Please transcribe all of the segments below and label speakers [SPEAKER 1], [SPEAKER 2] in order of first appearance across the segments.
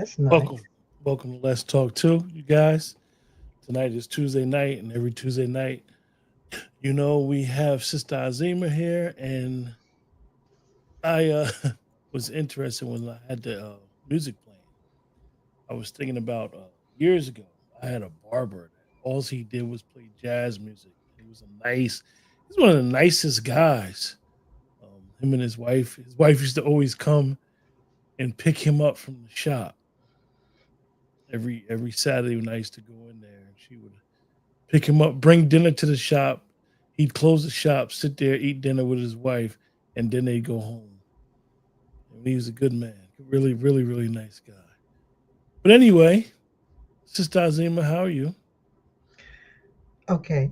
[SPEAKER 1] that's nice.
[SPEAKER 2] Welcome. Welcome to Let's Talk Too, you guys. Tonight is Tuesday night, and every Tuesday night, we have Sister Azima here, and I was interested when I had the music playing. I was thinking about years ago, I had a barber that all he did was play jazz music. He was he's one of the nicest guys. Him and his wife used to always come and pick him up from the shop every Saturday when I used to go in there, and she would pick him up, bring dinner to the shop. He'd close the shop, sit there, eat dinner with his wife, and then they'd go home. And he was a good man, really, really, really nice guy. But anyway, Sister Azima, how are you?
[SPEAKER 1] Okay.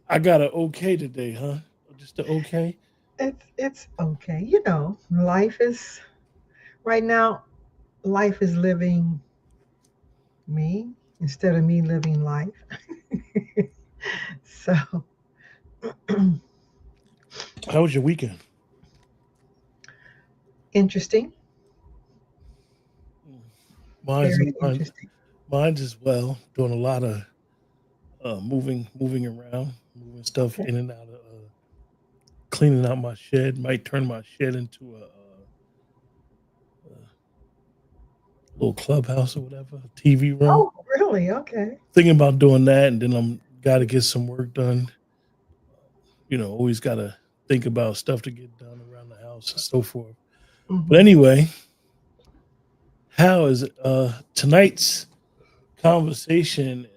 [SPEAKER 2] I got an okay today, huh? Just an okay.
[SPEAKER 1] It's okay. Life is right now, life is living me instead of me living life. So
[SPEAKER 2] How was your weekend?
[SPEAKER 1] interesting.
[SPEAKER 2] Mm. Mine's
[SPEAKER 1] Very
[SPEAKER 2] mine,
[SPEAKER 1] interesting.
[SPEAKER 2] mine's as well. Doing a lot of moving around, moving stuff
[SPEAKER 1] Okay.
[SPEAKER 2] in and out of cleaning out my shed. Might turn my shed into a little clubhouse or whatever, a TV room.
[SPEAKER 1] Oh, really? Okay.
[SPEAKER 2] Thinking about doing that, and then I'm got to get some work done. Always got to think about stuff to get done around the house and so forth. But
[SPEAKER 1] Hmm.
[SPEAKER 2] anyway, how is tonight's conversation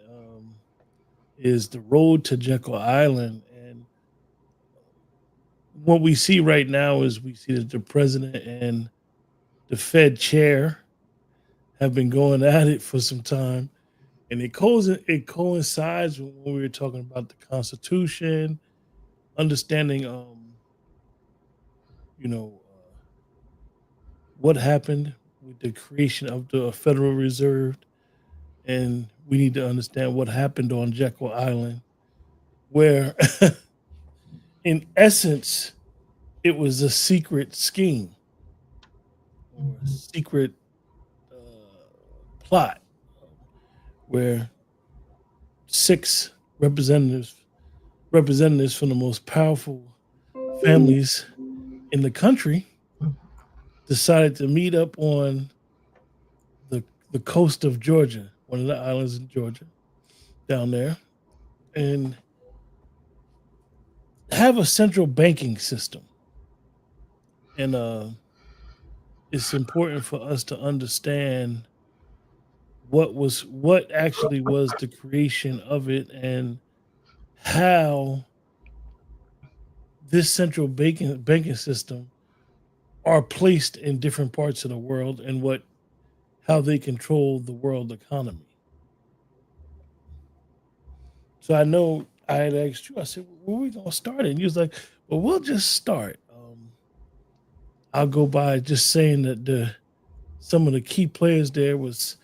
[SPEAKER 2] is the road to Jekyll Island, and what we see right now is we see that the president and the Fed chair have been going at it for some time, and it coincides with when we were talking about the Constitution, understanding you know what happened with the creation of the Federal Reserve, and we need to understand what happened on Jekyll Island, where in essence it was a secret scheme or a
[SPEAKER 1] Hmm.
[SPEAKER 2] secret plot where six representatives from the most powerful families in the country decided to meet up on the the coast of Georgia, one of the islands in Georgia, down there, and have a central banking system. And it's important for us to understand what actually was the creation of it, and how this central banking system are placed in different parts of the world, and what how they control the world economy. So I know I had asked you. I said, "Where we gonna start?" And you was like, "Well, we'll just start." I'll go by just saying that the some of the key players there was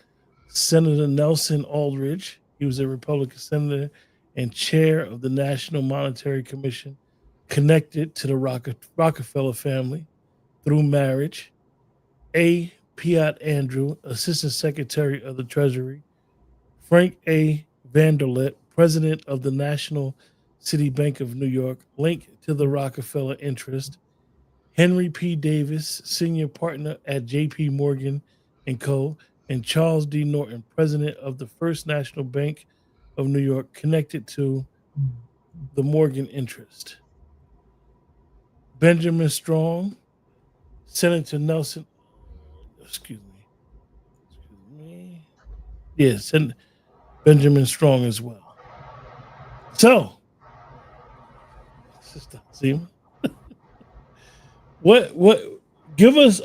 [SPEAKER 2] Senator Nelson Aldrich. He was a Republican senator and chair of the National Monetary Commission, connected to the Rockefeller family through marriage. A. Piat Andrew, Assistant Secretary of the Treasury. Frank A. Vanderlet, President of the National City Bank of New York, linked to the Rockefeller interest. Henry P. Davis, Senior Partner at J.P. Morgan and Co., and Charles D. Norton, President of the First National Bank of New York, connected to the Morgan interest. Benjamin Strong, Senator Nelson, excuse me, excuse me, yes, and Benjamin Strong as well. So, Sister Zima, what give us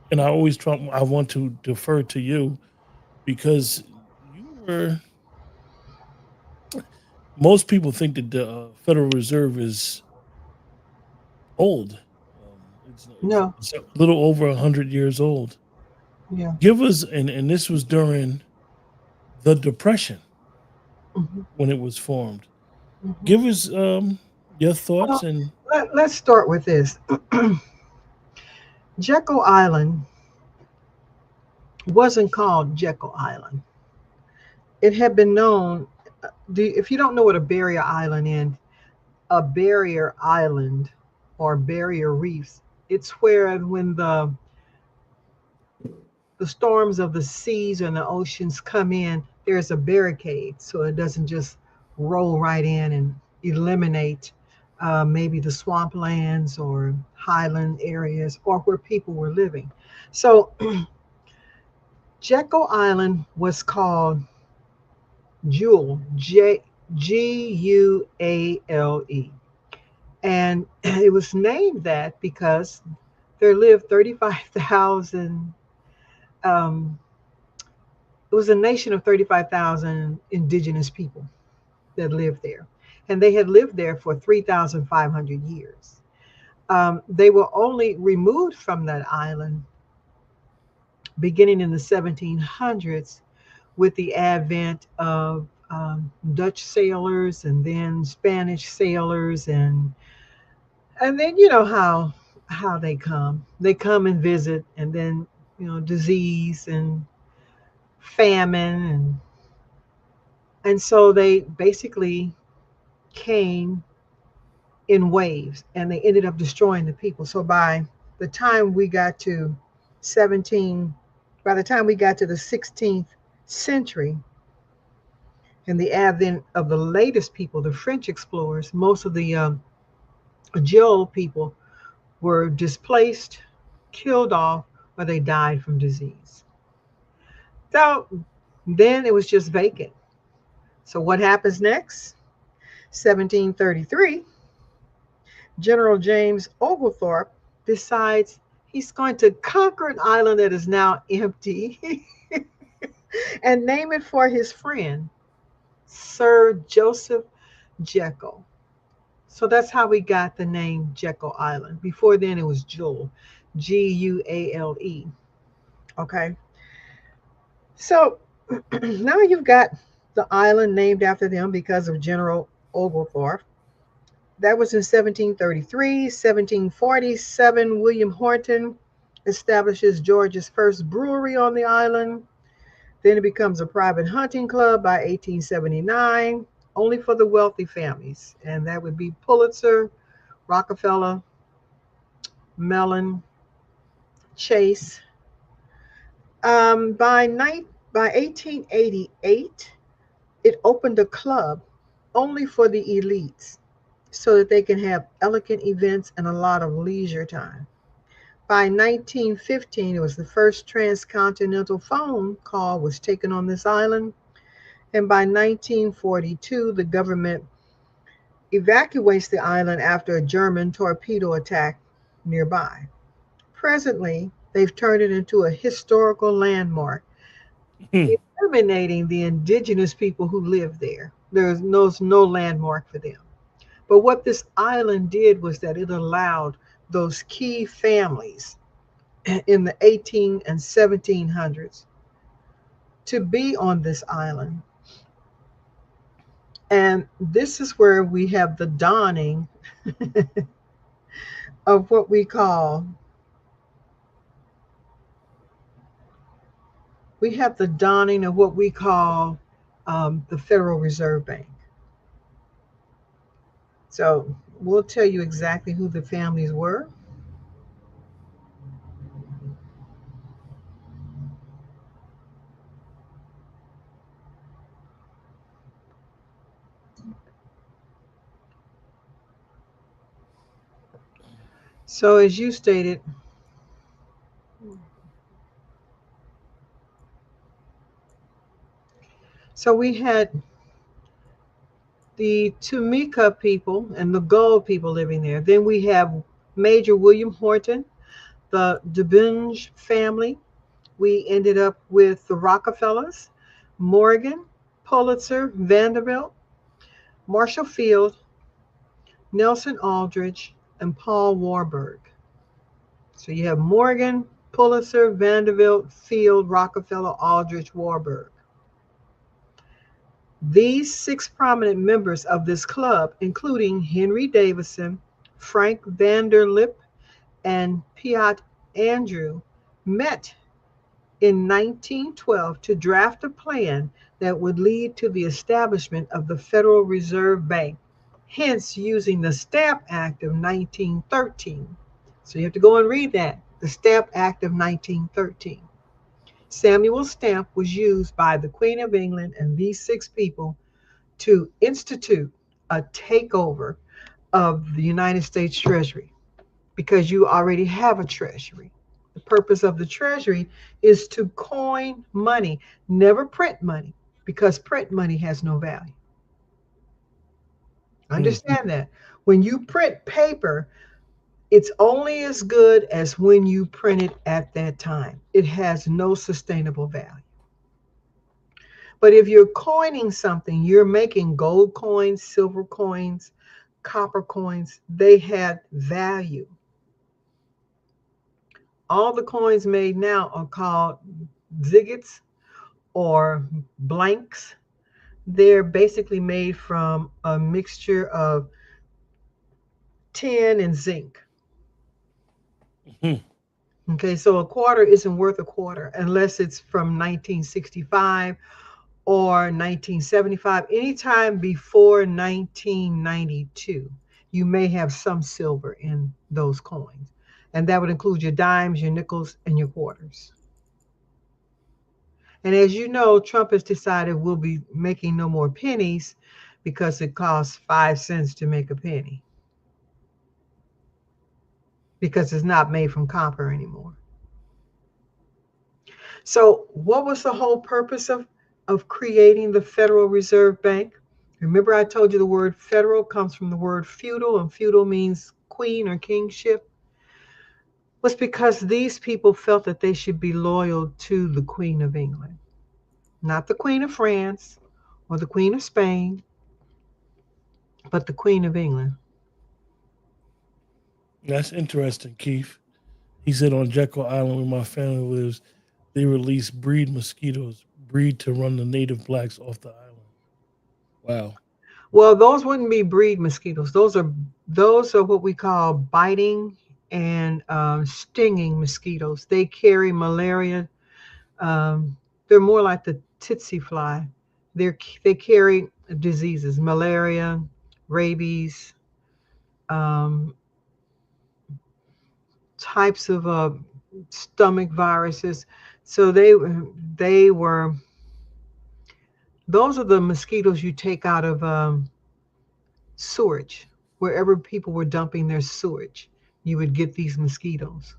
[SPEAKER 2] and I want to defer to you because you were most people think that the Federal Reserve is old.
[SPEAKER 1] No.
[SPEAKER 2] It's a little over 100 years old.
[SPEAKER 1] Yeah.
[SPEAKER 2] Give us, and this was during the Depression
[SPEAKER 1] Hmm.
[SPEAKER 2] when it was formed.
[SPEAKER 1] Hmm.
[SPEAKER 2] Give us your thoughts
[SPEAKER 1] Well,
[SPEAKER 2] and
[SPEAKER 1] let's start with this. Jekyll Island wasn't called Jekyll Island. It had been known. If you don't know what a barrier island or barrier reefs, it's where when the storms of the seas and the oceans come in, there's a barricade so it doesn't just roll right in and eliminate maybe the swamplands or highland areas or where people were living. So Jekyll Island was called Jewel, Guale. And it was named that because there lived 35,000, um, it was a nation of 35,000 indigenous people that lived there. And they had lived there for 3,500 years. They were only removed from that island beginning in the 1700s with the advent of Dutch sailors and then Spanish sailors and then you know how they come and visit and then disease and famine and so they basically came in waves and they ended up destroying the people. So the time we got to 17 by the time we got to the 16th century and the advent of the latest people, the French explorers, most of the Jewel people were displaced, killed off, or they died from disease. So then it was just vacant. So what happens next? 1733, General James Oglethorpe decides he's going to conquer an island that is now empty and name it for his friend, Sir Joseph Jekyll. So that's how we got the name Jekyll Island. Before then, it was Jewel, Guale. Okay. So now you've got the island named after them because of General Oglethorpe. That was in 1733. 1747, William Horton establishes Georgia's first brewery on the island. Then it becomes a private hunting club by 1879, only for the wealthy families. And that would be Pulitzer, Rockefeller, Mellon, Chase. By 1888, it opened a club only for the elites so that they can have elegant events and a lot of leisure time. By 1915, it was the first transcontinental phone call was taken on this island. And by 1942, the government evacuates the island after a German torpedo attack nearby. Presently, they've turned it into a historical landmark, eliminating the indigenous people who live there. There's no landmark for them. But what this island did was that it allowed those key families in the 18 and 1700s to be on this island. And this is where we have the dawning of what we call the Federal Reserve Bank. So we'll tell you exactly who the families were. So as you stated, so we had the Tumika people and the Gull people living there. Then we have Major William Horton, the Debunge family. We ended up with the Rockefellers, Morgan, Pulitzer, Vanderbilt, Marshall Field, Nelson Aldrich, and Paul Warburg. So you have Morgan, Pulitzer, Vanderbilt, Field, Rockefeller, Aldrich, Warburg. These six prominent members of this club, including Henry Davison, Frank Vanderlip, and Piat Andrew met in 1912 to draft a plan that would lead to the establishment of the Federal Reserve Bank, hence using the Stamp Act of 1913. So you have to go and read that, the Stamp Act of 1913. Samuel Stamp was used by the Queen of England and these six people to institute a takeover of the United States Treasury because you already have a treasury. The purpose of the treasury is to coin money, never print money, because print money has no value.
[SPEAKER 2] Mm.
[SPEAKER 1] Understand that. When you print paper, it's only as good as when you print it at that time. It has no sustainable value. But if you're coining something, you're making gold coins, silver coins, copper coins, they had value. All the coins made now are called zigguts or blanks. They're basically made from a mixture of tin and zinc.
[SPEAKER 2] Mhm.
[SPEAKER 1] Okay, so a quarter isn't worth a quarter unless it's from 1965 or 1975. Anytime before 1992, you may have some silver in those coins. And that would include your dimes, your nickels, and your quarters. And as you know, Trump has decided we'll be making no more pennies because it costs 5 cents to make a penny because it's not made from copper anymore. So, what was the whole purpose of creating the Federal Reserve Bank? Remember, I told you the word federal comes from the word feudal, and feudal means queen or kingship. Was because these people felt that they should be loyal to the Queen of England, not the Queen of France or the Queen of Spain, but the Queen of England.
[SPEAKER 2] That's interesting, Keith. He said on Jekyll Island, where my family lives, they release breed mosquitoes, breed to run the native blacks off the island. Wow.
[SPEAKER 1] Well, those wouldn't be breed mosquitoes. Those are what we call biting and stinging mosquitoes. They carry malaria. They're more like the tsetse fly. They carry diseases, malaria, rabies, um, types of stomach viruses. So they were those are the mosquitoes you take out of sewage, wherever people were dumping their sewage. You would get these mosquitoes,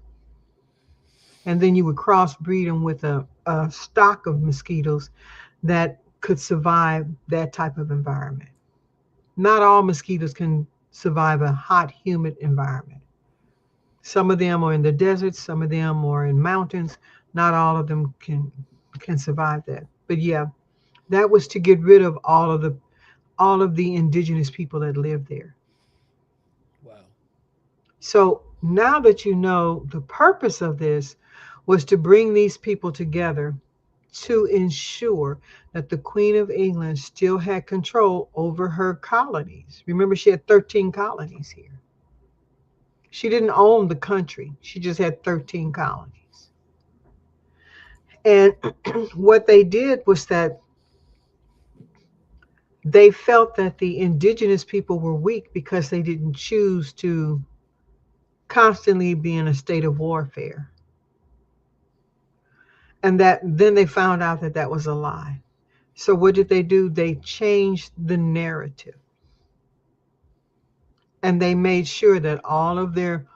[SPEAKER 1] and then you would crossbreed them with a stock of mosquitoes that could survive that type of environment. Not all mosquitoes can survive a hot, humid environment. Some of them are in the deserts, some of them are in mountains. Not all of them can survive that. But yeah, that was to get rid of all of the indigenous people that lived there.
[SPEAKER 2] Wow.
[SPEAKER 1] So now that you know the purpose of this was to bring these people together to ensure that the Queen of England still had control over her colonies. Remember, she had 13 colonies here. She didn't own the country, she just had 13 colonies. And what they did was that they felt that the indigenous people were weak because they didn't choose to constantly be in a state of warfare. And that then they found out that that was a lie. So what did they do? They changed the narrative and they made sure that all of their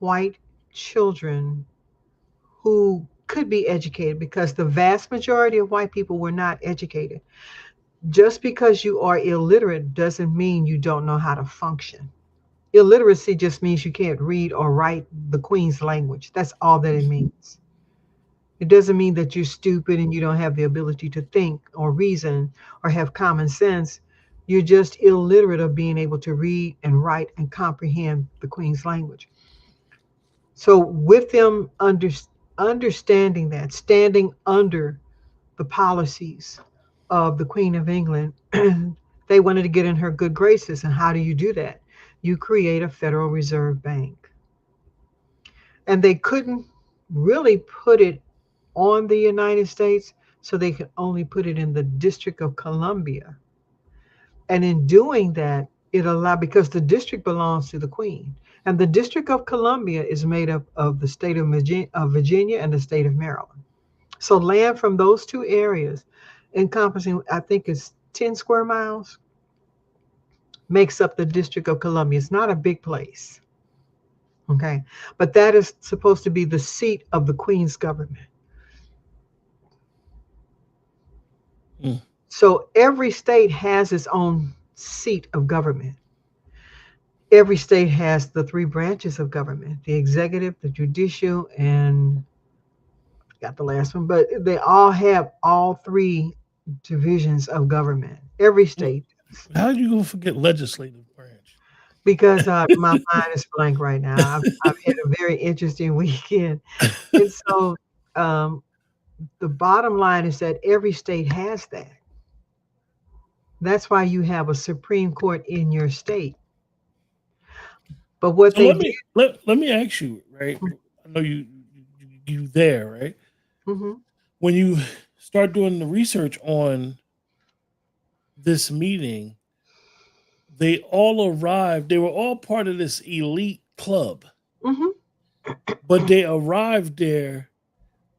[SPEAKER 1] white children who could be educated, because the vast majority of white people were not educated. Just because you are illiterate doesn't mean you don't know how to function. Illiteracy just means you can't read or write the Queen's language. That's all that it means. It doesn't mean that you're stupid and you don't have the ability to think or reason or have common sense. You're just illiterate of being able to read and write and comprehend the Queen's language. So, with them understanding that, standing under the policies of the Queen of England, they wanted to get in her good graces. And how do you do that? You create a Federal Reserve Bank. And they couldn't. really put it on the United States, so they could only put it in the District of Columbia. And in doing that, it allowed, because the district belongs to the Queen. And the District of Columbia is made up of the state of Virginia and the state of Maryland. So land from those two areas, encompassing, I think it's 10 square miles, makes up the District of Columbia. It's not a big place. Okay. But that is supposed to be the seat of the Queen's government.
[SPEAKER 2] Mm.
[SPEAKER 1] So every state has its own seat of government. Every state has the three branches of government: the executive, the judicial, and I got the last one, but they all have all three divisions of government. Every state does.
[SPEAKER 2] How you gonna forget legislative branch?
[SPEAKER 1] Because my mind is blank right now. I've had a very interesting weekend. And so um, the bottom line is that every state has that. That's why you have a Supreme Court in your state. But what
[SPEAKER 2] So
[SPEAKER 1] they did.
[SPEAKER 2] let me ask you, right? I know you there, right?
[SPEAKER 1] Mhm,
[SPEAKER 2] When you start doing the research on this meeting, they all arrived. They were all part of this elite club,
[SPEAKER 1] mhm,
[SPEAKER 2] but they arrived there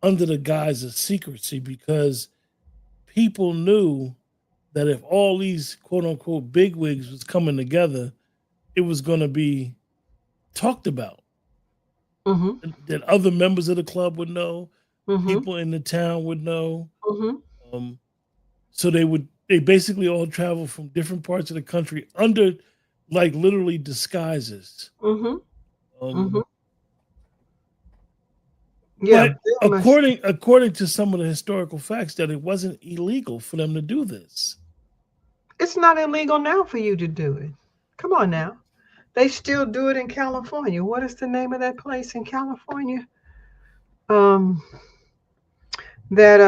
[SPEAKER 2] under the guise of secrecy because people knew that if all these quote unquote bigwigs was coming together, it was going to be talked about.
[SPEAKER 1] mhm,
[SPEAKER 2] That other members of the club would know,
[SPEAKER 1] mhm,
[SPEAKER 2] people in the town would know.
[SPEAKER 1] mhm,
[SPEAKER 2] Um, so they basically all travel from different parts of the country under like literally disguises.
[SPEAKER 1] mhm,
[SPEAKER 2] Um,
[SPEAKER 1] mhm. Yeah,
[SPEAKER 2] but
[SPEAKER 1] very much.
[SPEAKER 2] according to some of the historical facts, that it wasn't illegal for them to do this.
[SPEAKER 1] It's not illegal now for you to do it. Come on now. They still do it in California. What is the name of that place in California? Um, that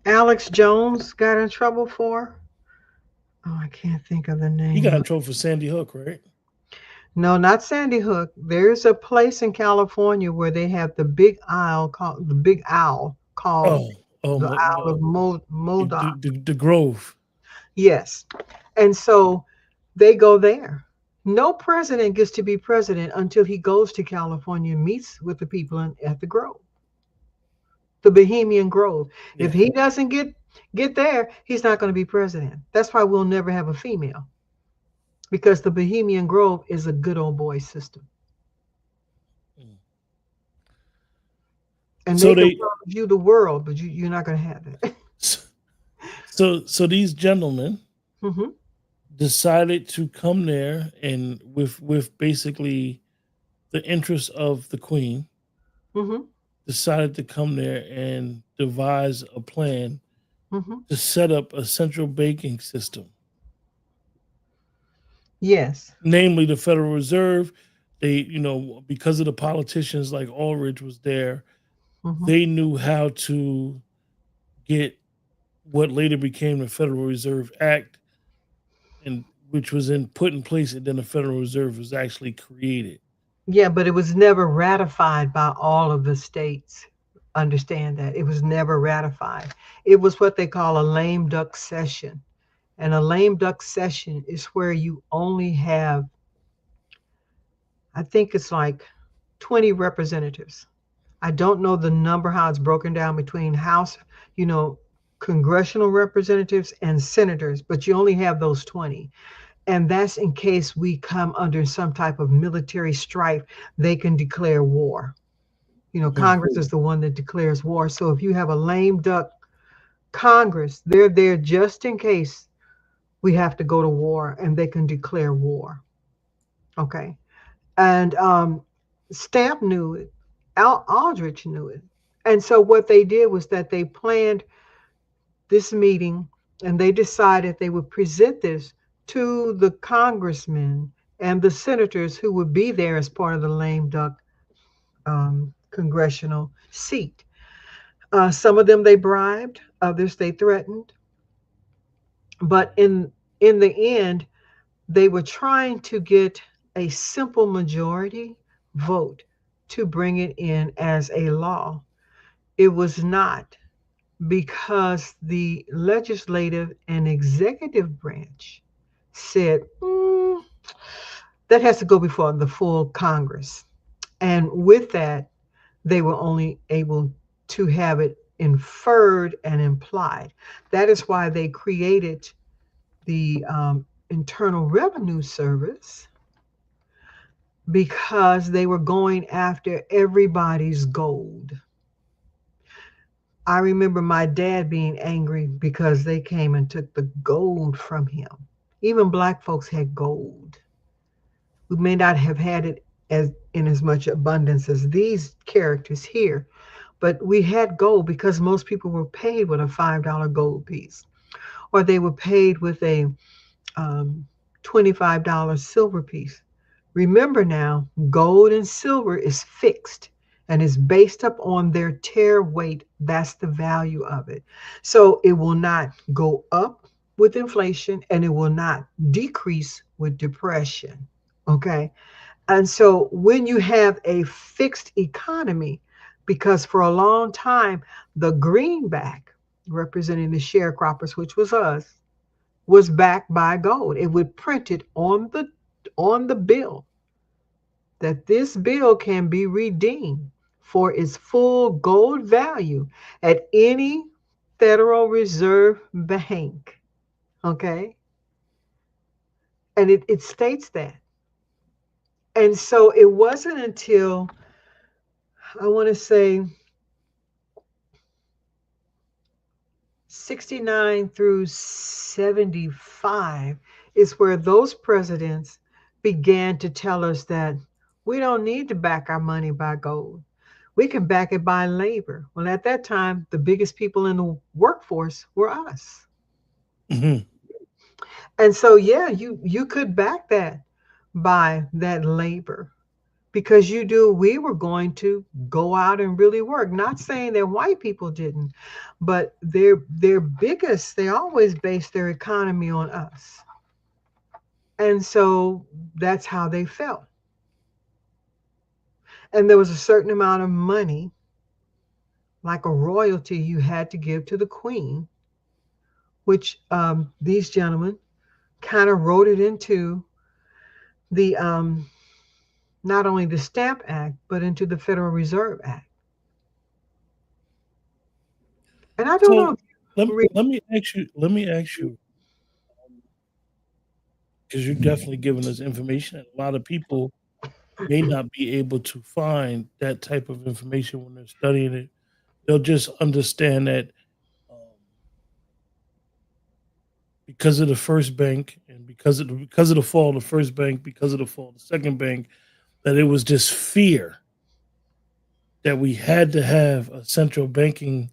[SPEAKER 1] Alex Jones got in trouble for. Oh, I can't think of the
[SPEAKER 2] He
[SPEAKER 1] name
[SPEAKER 2] got
[SPEAKER 1] of
[SPEAKER 2] in
[SPEAKER 1] it.
[SPEAKER 2] trouble for Sandy Hook, right?
[SPEAKER 1] No, not Sandy Hook. There's a place in California where they have the Big Owl called
[SPEAKER 2] Oh, oh,
[SPEAKER 1] the Owl of Modoc.
[SPEAKER 2] the Grove.
[SPEAKER 1] Yes. And so they go there. No president gets to be president until he goes to California and meets with the people at the Grove, the Bohemian Grove. If
[SPEAKER 2] Yeah.
[SPEAKER 1] he doesn't get there, he's not going to be president. That's why we'll never have a female, because the Bohemian Grove is a good old boy system,
[SPEAKER 2] Mm.
[SPEAKER 1] and they
[SPEAKER 2] So
[SPEAKER 1] can
[SPEAKER 2] they
[SPEAKER 1] promise you the world, but you're not going to have it.
[SPEAKER 2] so these gentlemen
[SPEAKER 1] Hmm.
[SPEAKER 2] decided to come there and with basically the interest of the queen,
[SPEAKER 1] Hmm.
[SPEAKER 2] decided to come there and devise a plan
[SPEAKER 1] Hmm.
[SPEAKER 2] to set up a central banking system,
[SPEAKER 1] Yes.
[SPEAKER 2] namely the Federal Reserve. They, because of the politicians like Ulrich was there,
[SPEAKER 1] Hmm.
[SPEAKER 2] they knew how to get what later became the Federal Reserve Act, and which was in put in place, and then the Federal Reserve was actually created.
[SPEAKER 1] Yeah, but it was never ratified by all of the states. Understand that. It was never ratified. It was what they call a lame duck session. And a lame duck session is where you only have, I think it's like 20 representatives. I don't know the number, how it's broken down between House, you know, congressional representatives and senators, but you only have those 20. And that's in case we come under some type of military strife, they can declare war.
[SPEAKER 2] Mhm.
[SPEAKER 1] Congress is the one that declares war. So if you have a lame duck Congress, they're there just in case we have to go to war, and they can declare war. Okay. And Stamp knew it, Aldrich knew it. And so what they did was that they planned this meeting, and they decided they would present this to the congressmen and the senators who would be there as part of the lame duck congressional seat. Some of them they bribed, others they threatened, but in the end, they were trying to get a simple majority vote to bring it in as a law. It was not, because the legislative and executive branch said, that has to go before the full Congress. And with that, they were only able to have it inferred and implied. That is why they created the Internal Revenue Service, because they were going after everybody's gold. I remember my dad being angry because they came and took the gold from him. Even black folks had gold. We may not have had it as in as much abundance as these characters here, but we had gold because most people were paid with a $5 gold piece, or they were paid with a um, $25 silver piece. Remember now, gold and silver is fixed and is based up on their tare weight. That's the value of it. So it will not go up with inflation and it will not decrease with depression. Okay. And so when you have a fixed economy, because for a long time, the greenback representing the sharecroppers, which was us, was backed by gold. It would print it on the bill that this bill can be redeemed for its full gold value at any Federal Reserve Bank. Okay. And it states that. And so it wasn't until, I want to say, 69 through 75 is where those presidents began to tell us that we don't need to back our money by gold. We can back it by labor. Well, at that time, the biggest people in the workforce were us.
[SPEAKER 2] Mhm.
[SPEAKER 1] And so, yeah, you could back that by that labor, because you do, we were going to go out and really work. Not saying that white people didn't, but their biggest, they always based their economy on us. And so that's how they felt. And there was a certain amount of money, like a royalty, you had to give to the queen, which these gentlemen kind of wrote it into the not only the Stamp Act, but into the Federal Reserve Act. And I don't
[SPEAKER 2] So
[SPEAKER 1] know.
[SPEAKER 2] let me ask you, because you're definitely giving us information, and a lot of people may not be able to find that type of information when they're studying it. They'll just understand that um, because of the first bank and because of the fall of the first bank, because of the fall of the second bank, that it was just fear that we had to have a central banking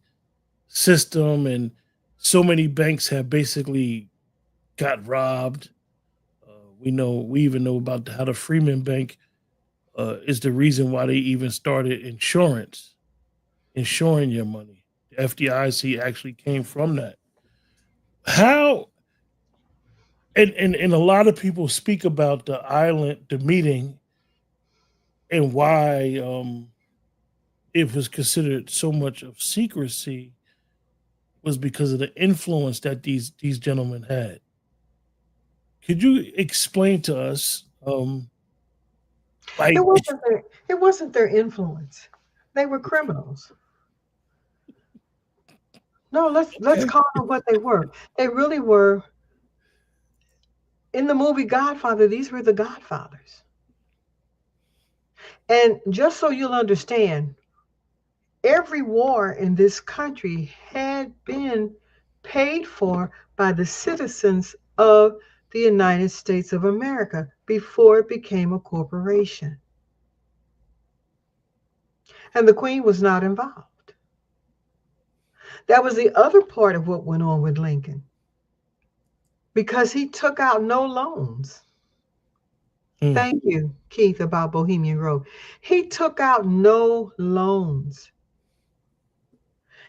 [SPEAKER 2] system, and so many banks have basically got robbed. We even know about how the Freeman Bank is the reason why they even started insurance, insuring your money. The FDIC actually came from that. How and a lot of people speak about the island, the meeting, and why it was considered so much of secrecy was because of the influence that these gentlemen had. Could you explain to us,
[SPEAKER 1] It
[SPEAKER 2] like,
[SPEAKER 1] wasn't their it wasn't their influence. They were criminals. No, let's
[SPEAKER 2] okay,
[SPEAKER 1] call them what they were. They really were. In the movie Godfather, these were the Godfathers. And just so you'll understand, every war in this country had been paid for by the citizens of the United States of America before it became a corporation. And the Queen was not involved. That was the other part of what went on with Lincoln, because he took out no loans.
[SPEAKER 2] mm,
[SPEAKER 1] Thank you, Keith, about Bohemian Grove. He took out no loans.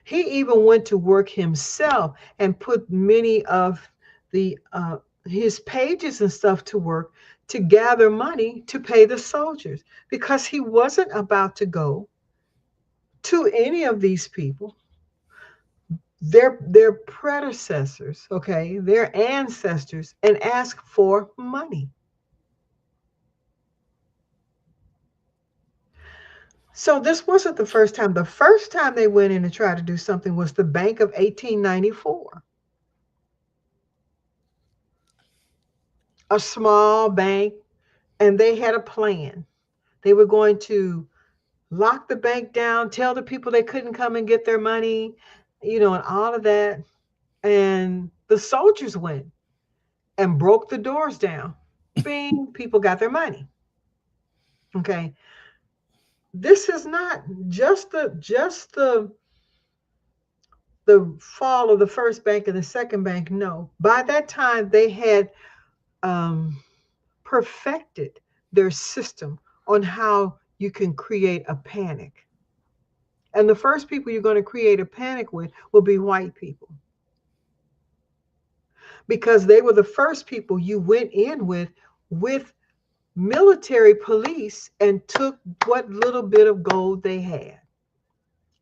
[SPEAKER 1] He even went to work himself and put many of the his pages and stuff to work to gather money to pay the soldiers because he wasn't about to go to any of these people, their predecessors, okay, their ancestors, and ask for money. So this wasn't the first time. The first time they went in and tried to do something was the Bank of 1894, a small bank, and they had a plan. They were going to lock the bank down, tell the people they couldn't come and get their money, and all of that. And the soldiers went and broke the doors down. Bing, people got their money. Okay. This is not just the fall of the first bank and the second bank. No. By that time they had um, perfected their system on how you can create a panic. And the first people you're going to create a panic with will be white people because they were the first people you went in with military police and took what little bit of gold they had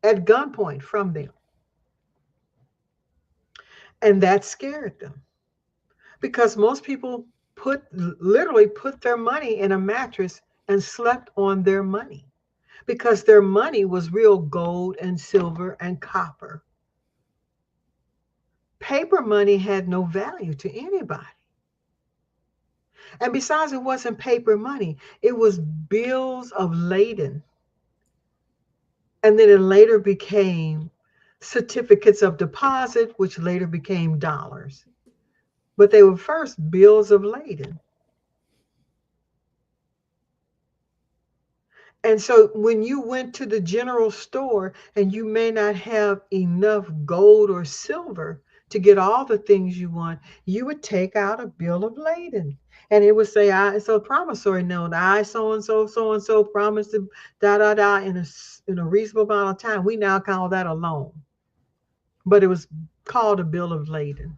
[SPEAKER 1] at gunpoint from them. And that scared them because most people literally put their money in a mattress and slept on their money because their money was real gold and silver and copper. Paper money had no value to anybody. And besides, it wasn't paper money, it was bills of lading. And then it later became certificates of deposit, which later became dollars. But they were first bills of lading. And so when you went to the general store and you may not have enough gold or silver to get all the things you want, you would take out a bill of lading. And it would say, I so promissory note, I so and so promised to da da da in a reasonable amount of time. We now call that a loan. But it was called a bill of lading.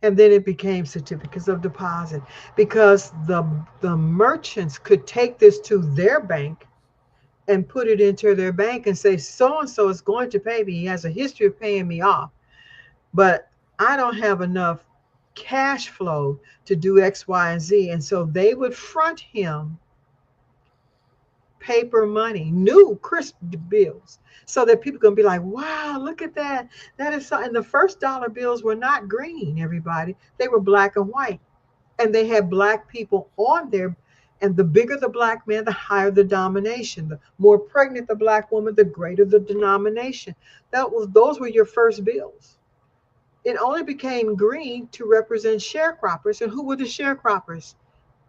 [SPEAKER 1] And then it became certificates of deposit because the merchants could take this to their bank and put it into their bank and say, so and so is going to pay me. He has a history of paying me off, but I don't have enough cash flow to do X, Y, and Z. And so they would front him paper money, new crisp bills, so that people can be like, wow, look at that. That is so. And the first dollar bills were not green, everybody. They were black and white. And they had black people on there. And the bigger the black man, the higher the domination. The more pregnant the black woman, the greater the denomination. Those were your first bills. It only became green to represent sharecroppers. And who were the sharecroppers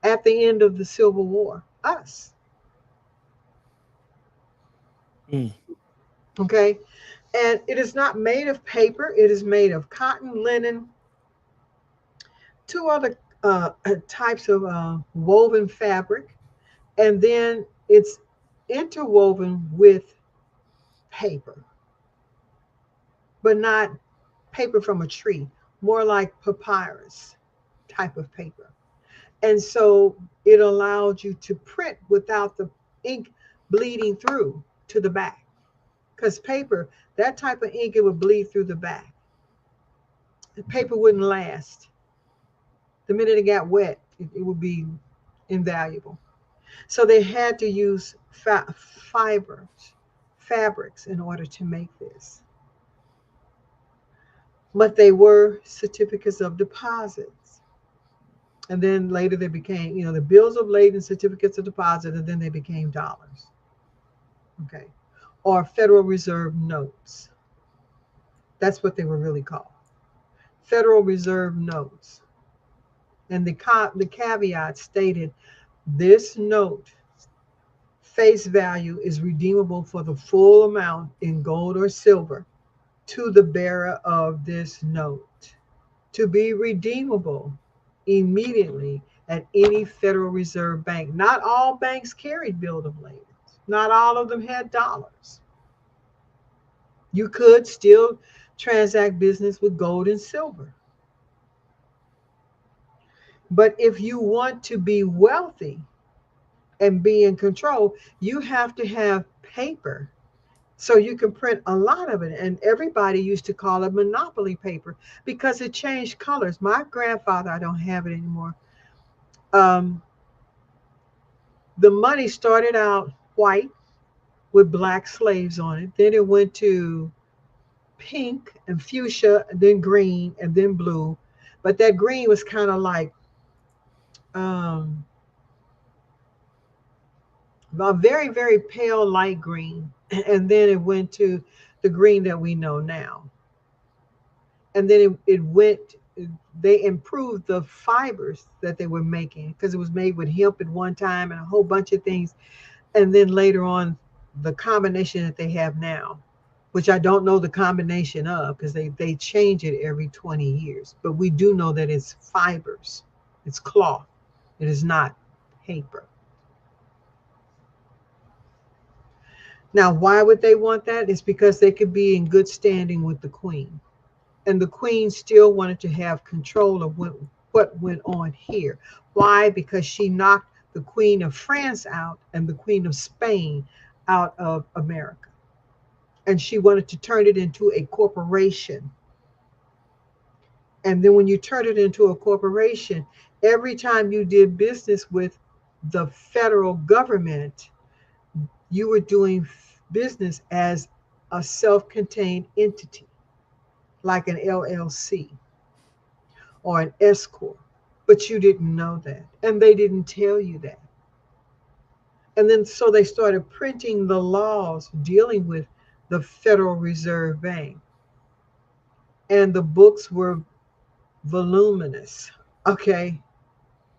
[SPEAKER 1] at the end of the Civil War? Us.
[SPEAKER 2] Mm.
[SPEAKER 1] Okay. And it is not made of paper, it is made of cotton, linen, two other types of woven fabric, and then it's interwoven with paper, but not paper from a tree, more like papyrus type of paper. And so it allowed you to print without the ink bleeding through to the back. Because paper, that type of ink, it would bleed through the back. The paper wouldn't last. The minute it got wet, it would be invaluable. So they had to use fibers, fabrics in order to make this. But they were certificates of deposits. And then later they became, the bills of lading, certificates of deposit, and then they became dollars. Okay. Or Federal Reserve notes. That's what they were really called. Federal Reserve notes. And the caveat stated this note face value is redeemable for the full amount in gold or silver to the bearer of this note, to be redeemable immediately at any Federal Reserve bank. Not all banks carried bill of lading. Not all of them had dollars. You could still transact business with gold and silver. But if you want to be wealthy and be in control, you have to have paper. So you can print a lot of it. And everybody used to call it monopoly paper because it changed colors. My grandfather, I don't have it anymore. Um, the money started out white with black slaves on it. Then it went to pink and fuchsia, and then green, and then blue. But that green was kind of like um, a very, very pale light green. And then it went to the green that we know now. And then it went, they improved the fibers that they were making because it was made with hemp at one time and a whole bunch of things. And then later on, the combination that they have now, which I don't know the combination of because they change it every 20 years. But we do know that it's fibers, it's cloth, it is not paper. Now, why would they want that? It's because they could be in good standing with the queen. And the queen still wanted to have control of what went on here. Why? Because she knocked the queen of France out and the queen of Spain out of America. And she wanted to turn it into a corporation. And then when you turn it into a corporation, every time you did business with the federal government, you were doing business as a self contained entity, like an LLC or an S Corp. But you didn't know that. And they didn't tell you that. And then so they started printing the laws dealing with the Federal Reserve Bank. And the books were voluminous. Okay.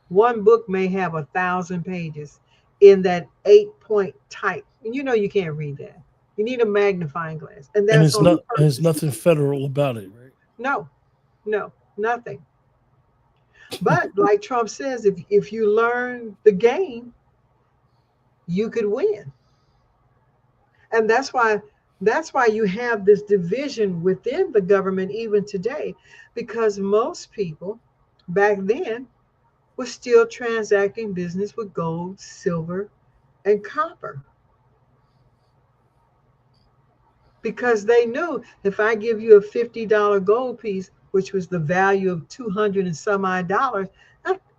[SPEAKER 1] One book may have 1,000 pages in that 8-point type. And you know you can't read that. You need a magnifying glass. And
[SPEAKER 2] And
[SPEAKER 1] that's
[SPEAKER 2] it's
[SPEAKER 1] on
[SPEAKER 2] not, and it's
[SPEAKER 1] purpose.
[SPEAKER 2] nothing federal about it, right?
[SPEAKER 1] No, no, nothing. But like Trump says, if you learn the game, you could win. And that's why you have this division within the government even today, because most people back then were still transacting business with gold, silver, and copper because they knew if I give you a $50 gold piece, which was the value of 200 and some odd dollars,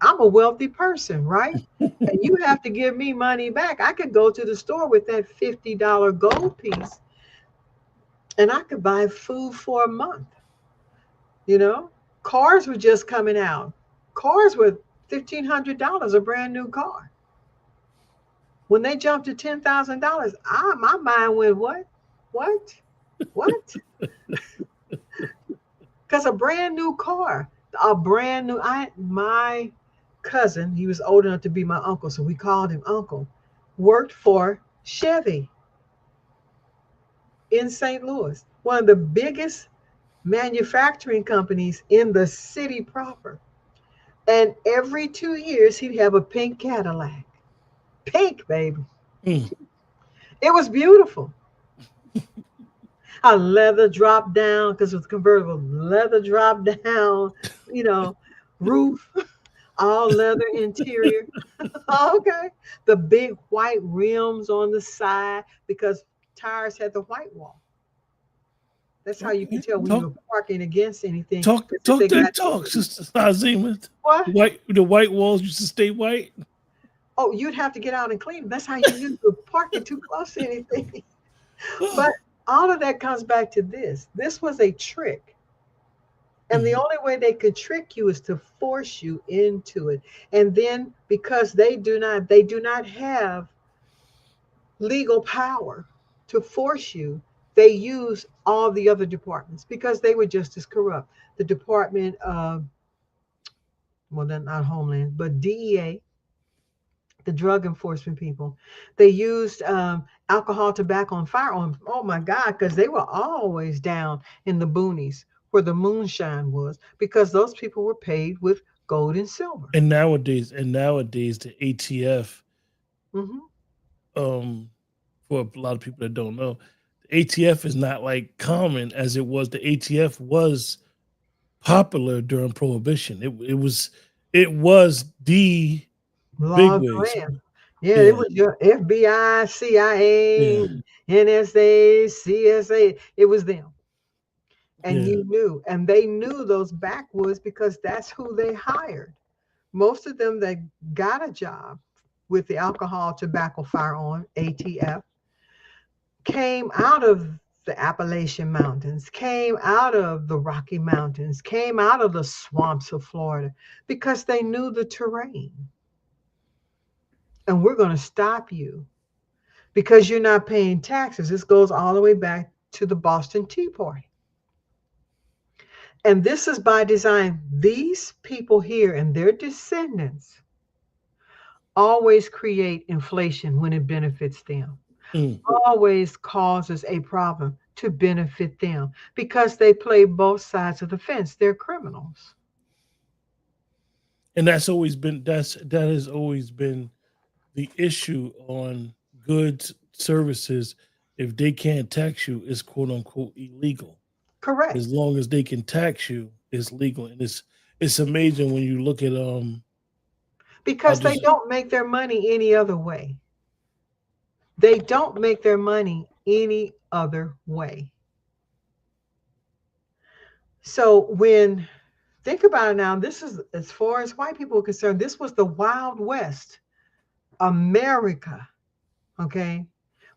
[SPEAKER 1] I'm a wealthy person, right? And you have to give me money back. I could go to the store with that $50 gold piece and I could buy food for a month. You know, cars were just coming out. Cars were $1,500 a brand new car. When they jumped to $10,000, my mind went, what? What? What? Because a brand new car, a brand new, my cousin, he was old enough to be my uncle, so we called him uncle, worked for Chevy in St. Louis, one of the biggest manufacturing companies in the city proper. And every 2 years, he'd have a pink Cadillac. Pink, baby.
[SPEAKER 2] Mm.
[SPEAKER 1] It was beautiful. A leather drop down, because it was convertible, leather drop down, you know, roof, all leather interior. Okay. The big white rims on the side because tires had the white wall. That's how you could
[SPEAKER 2] Okay.
[SPEAKER 1] tell when you
[SPEAKER 2] Talk
[SPEAKER 1] were parking against anything.
[SPEAKER 2] talk
[SPEAKER 1] Because if
[SPEAKER 2] talk
[SPEAKER 1] they
[SPEAKER 2] that
[SPEAKER 1] got
[SPEAKER 2] talk, Sister Nazima.
[SPEAKER 1] what?
[SPEAKER 2] The white walls used to stay white.
[SPEAKER 1] Oh, you'd have to get out and clean them. That's how you knew you were parking too close to anything. But all of that comes back to this. This was a trick. And the
[SPEAKER 2] Mhm.
[SPEAKER 1] only way they could trick you is to force you into it. And then because they do not have legal power to force you, they use all the other departments because they were just as corrupt. The Department of, well, they're not Homeland, but DEA, the drug enforcement people, they used alcohol, tobacco, and firearms. Oh my God, because they were always down in the boonies where the moonshine was because those people were paid with gold and silver.
[SPEAKER 2] And nowadays, the ATF,
[SPEAKER 1] Hmm.
[SPEAKER 2] um, for a lot of people that don't know, the ATF is not like common as it was. The ATF was popular during Prohibition. it was the
[SPEAKER 1] Laws of the
[SPEAKER 2] bigwigs.
[SPEAKER 1] land. Yeah, it
[SPEAKER 2] Yeah,
[SPEAKER 1] was your FBI, CIA,
[SPEAKER 2] yeah,
[SPEAKER 1] NSA, CSA. It was them. And
[SPEAKER 2] yeah.
[SPEAKER 1] you knew. And they knew those backwoods because that's who they hired. Most of them that got a job with the alcohol, tobacco, firearm, ATF, came out of the Appalachian Mountains, came out of the Rocky Mountains, came out of the swamps of Florida because they knew the terrain. And we're going to stop you because you're not paying taxes. This goes all the way back to the Boston Tea Party. And this is by design. These people here and their descendants always create inflation when it benefits them,
[SPEAKER 2] Mm.
[SPEAKER 1] always causes a problem to benefit them because they play both sides of the fence. They're criminals.
[SPEAKER 2] And that has always been the issue on goods services. If they can't tax you, it's quote unquote illegal.
[SPEAKER 1] Correct.
[SPEAKER 2] As long as they can tax you, it's legal. And it's amazing when you look at I'll
[SPEAKER 1] Because they
[SPEAKER 2] just
[SPEAKER 1] don't make their money any other way. They don't make their money any other way. So when think about it now, this is as far as white people are concerned, this was the Wild West, America. Okay.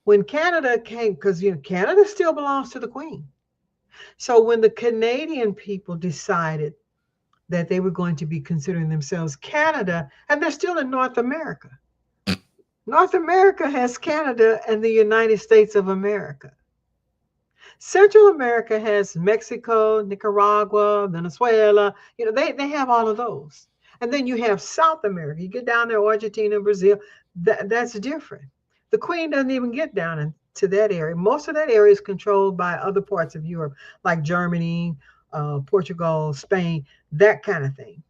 [SPEAKER 1] When Canada came, because Canada still belongs to the Queen. So when the Canadian people decided that they were going to be considering themselves Canada, and they're still in North America. North America has Canada and the United States of America. Central America has Mexico, Nicaragua, Venezuela. They have all of those. And then you have South America. You get down there, Argentina, Brazil. That's different. The Queen doesn't even get down into that area. Most of that area is controlled by other parts of Europe, like Germany, Portugal, Spain, that kind of thing.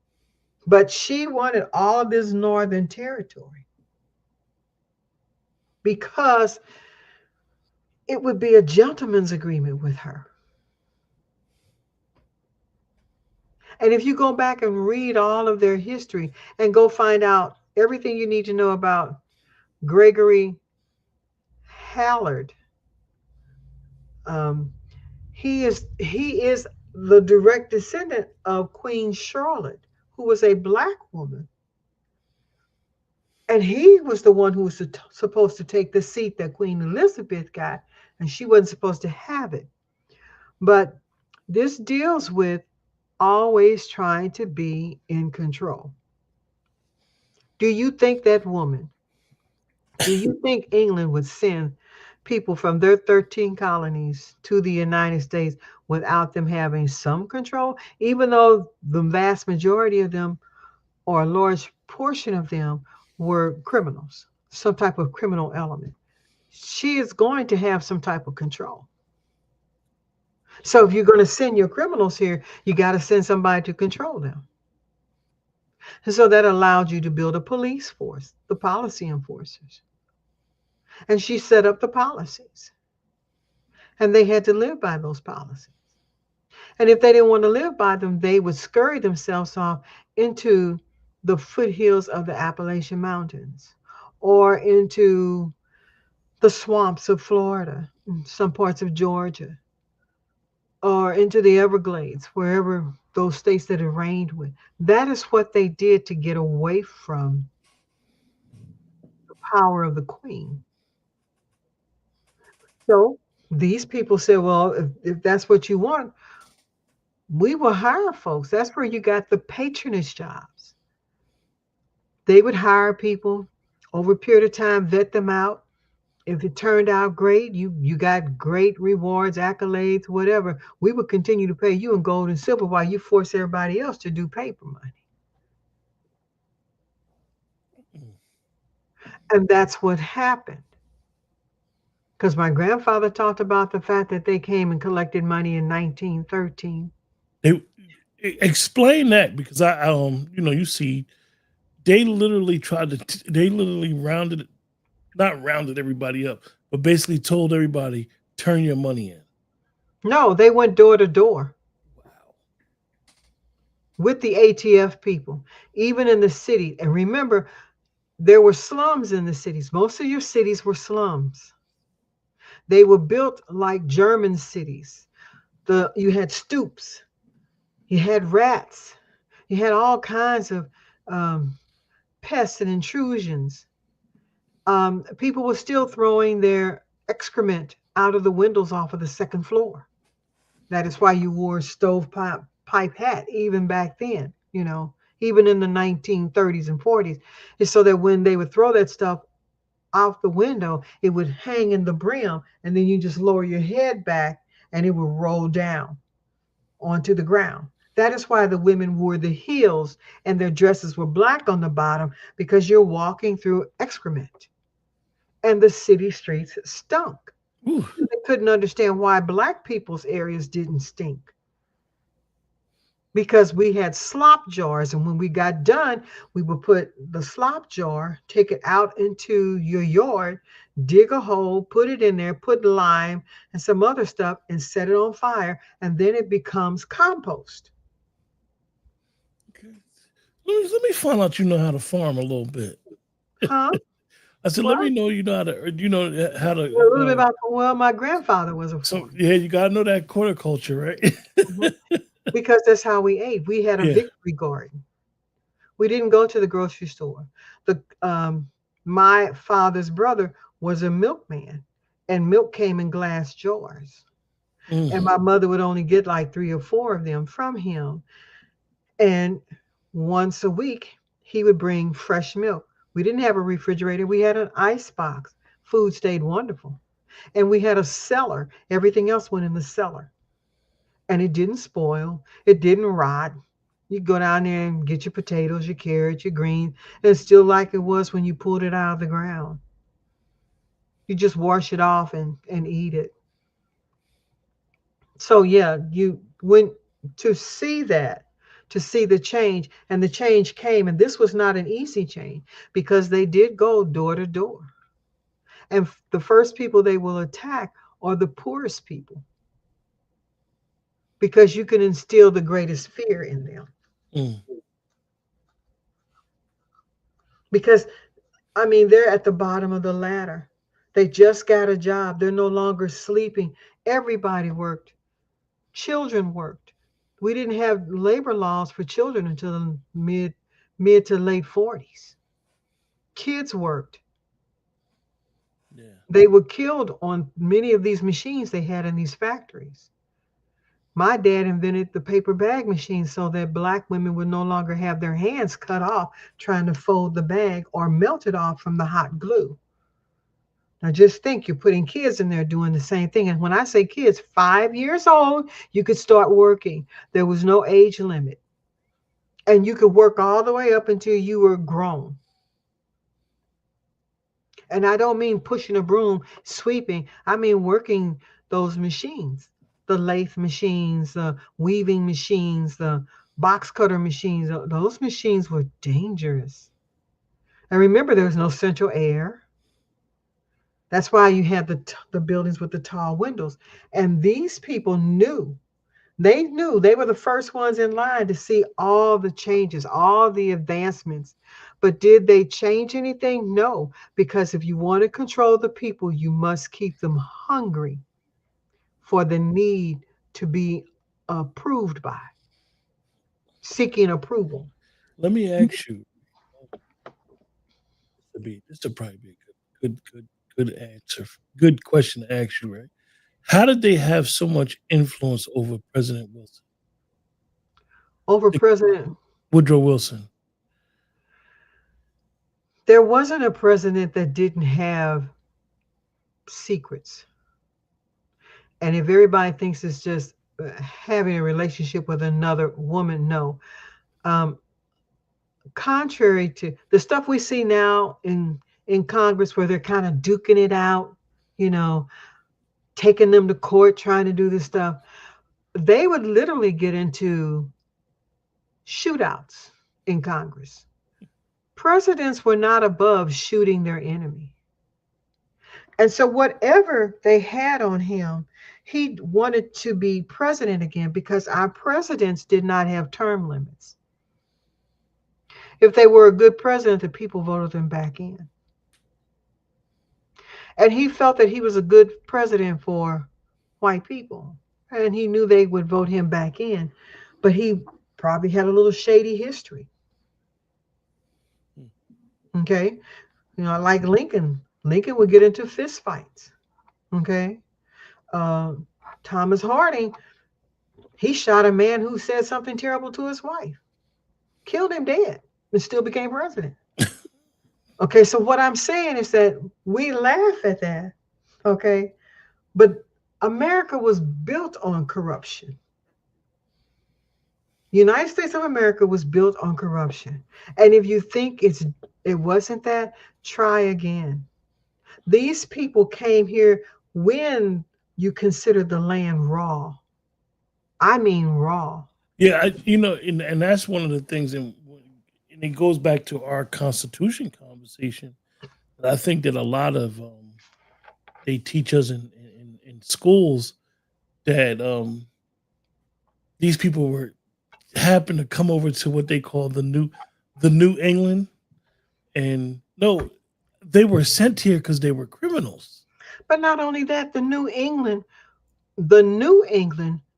[SPEAKER 1] But she wanted all of this northern territory because it would be a gentleman's agreement with her. And if you go back and read all of their history and go find out everything you need to know about Gregory Hallard, um, he is the direct descendant of Queen Charlotte, who was a black woman, and he was the one who was supposed to take the seat that Queen Elizabeth got, and she wasn't supposed to have it. But this deals with always trying to be in control. Do you think that woman, do you think England would send people from their 13 colonies to the United States without them having some control, even though the vast majority of them or a large portion of them were criminals, some type of criminal element? She is going to have some type of control. So if you're going to send your criminals here, you got to send somebody to control them. And so that allowed you to build a police force, the policy enforcers. And she set up the policies, and they had to live by those policies. And if they didn't want to live by them, they would scurry themselves off into the foothills of the Appalachian Mountains or into the swamps of Florida, some parts of Georgia, or into the Everglades, wherever those states that it rained with. That is what they did to get away from the power of the queen. So these people said, well, if that's what you want, we will hire folks. That's where you got the patronage jobs. They would hire people over a period of time, vet them out. If it turned out great, you got great rewards, accolades, whatever. We would continue to pay you in gold and silver while you force everybody else to do paper money. And that's what happened. Because my grandfather talked about the fact that they came and collected money in 1913.
[SPEAKER 2] they explain that because you see they literally they literally not rounded everybody up, but basically told everybody turn your money in.
[SPEAKER 1] No, they went door to door.
[SPEAKER 2] Wow.
[SPEAKER 1] with the ATF people, even in the city. And remember, there were slums in the cities. Most of your cities were slums. They were built like German cities. You had stoops, you had rats, you had all kinds of um, pests and intrusions. People were still throwing their excrement out of the windows off of the second floor. That is why you wore a stovepipe pipe hat even back then, even in the 1930s and 40s. Is so that when they would throw that stuff out the window, it would hang in the brim, and then you just lower your head back and it would roll down onto the ground. That is why the women wore the heels and their dresses were black on the bottom, because you're walking through excrement and the city streets stunk.
[SPEAKER 2] Ooh,
[SPEAKER 1] They couldn't understand why black people's areas didn't stink, because we had slop jars. And when we got done, we would put the slop jar, take it out into your yard, dig a hole, put it in there, put lime and some other stuff, and set it on fire. And then it becomes compost.
[SPEAKER 2] okay. Let me find out you know how to farm a little bit.
[SPEAKER 1] Huh?
[SPEAKER 2] I said, let
[SPEAKER 1] What?
[SPEAKER 2] me know you know how
[SPEAKER 1] A
[SPEAKER 2] to.
[SPEAKER 1] little bit about, well, my grandfather was a
[SPEAKER 2] So
[SPEAKER 1] farmer.
[SPEAKER 2] yeah, you gotta know that horticulture, right?
[SPEAKER 1] Mhm. Because that's how we ate. We had a
[SPEAKER 2] Yeah.
[SPEAKER 1] victory garden. We didn't go to the grocery store. The My father's brother was a milkman, and milk came in glass jars.
[SPEAKER 2] Mm,
[SPEAKER 1] And my mother would only get like 3 or 4 of them from him. And once a week, he would bring fresh milk. We didn't have a refrigerator, we had an ice box. Food stayed wonderful. And we had a cellar. Everything else went in the cellar. And it didn't spoil, it didn't rot. You go down there and get your potatoes, your carrots, your greens, and it's still like it was when you pulled it out of the ground. You just wash it off and eat it. So yeah, you went to see that, to see the change, and the change came, and this was not an easy change, because they did go door to door, and the first people they will attack are the poorest people, because you can instill the greatest fear in them.
[SPEAKER 2] mm.
[SPEAKER 1] Because I mean, they're at the bottom of the ladder. They just got a job, they're no longer sleeping. Everybody worked. Children worked. We didn't have labor laws for children until the mid to late 40s. Kids worked.
[SPEAKER 2] Yeah.
[SPEAKER 1] They were killed on many of these machines they had in these factories. My dad invented the paper bag machine so that black women would no longer have their hands cut off trying to fold the bag or melted off from the hot glue. Now just think, you're putting kids in there doing the same thing. And when I say kids, 5 years old, you could start working. There was no age limit. And you could work all the way up until you were grown. And I don't mean pushing a broom, sweeping. I mean working those machines, the lathe machines, the weaving machines, the box cutter machines. Those machines were dangerous. And remember, there was no central air. That's why you had the buildings with the tall windows. And these people knew they were the first ones in line to see all the changes, all the advancements. But did they change anything? No, because if you want to control the people, you must keep them hungry for the need to be approved by, seeking approval.
[SPEAKER 2] Let me ask you. This would probably be a good answer. Good question to ask you, right? How did they have so much influence over President Wilson?
[SPEAKER 1] Over President,
[SPEAKER 2] Woodrow Wilson.
[SPEAKER 1] there wasn't a president that didn't have secrets. And if everybody thinks it's just having a relationship with another woman, no. Um, Contrary to the stuff we see now in Congress, where they're kind of duking it out, you know, taking them to court, trying to do this stuff, they would literally get into shootouts in Congress. Presidents were not above shooting their enemy. And so, whatever they had on him, he wanted to be president again because our presidents did not have term limits. If they were a good president, the people voted them back in. And he felt that he was a good president for white people. And he knew they would vote him back in. But he probably had a little shady history. Okay. Like Lincoln. Lincoln would get into fist fights. Okay. Uh, Thomas Harding, he shot a man who said something terrible to his wife, killed him dead, and still became president. Okay. So what I'm saying is that we laugh at that. Okay. But America was built on corruption. The United States of America was built on corruption. And if you think it wasn't that, try again. These people came here when you consider the land raw. I mean raw.
[SPEAKER 2] Yeah, and that's one of the things, and it goes back to our Constitution conversation. I think that a lot of they teach us in schools that these people were happened to come over to what they call the New England, and no, they were sent here because they were criminals.
[SPEAKER 1] But not only that, the New England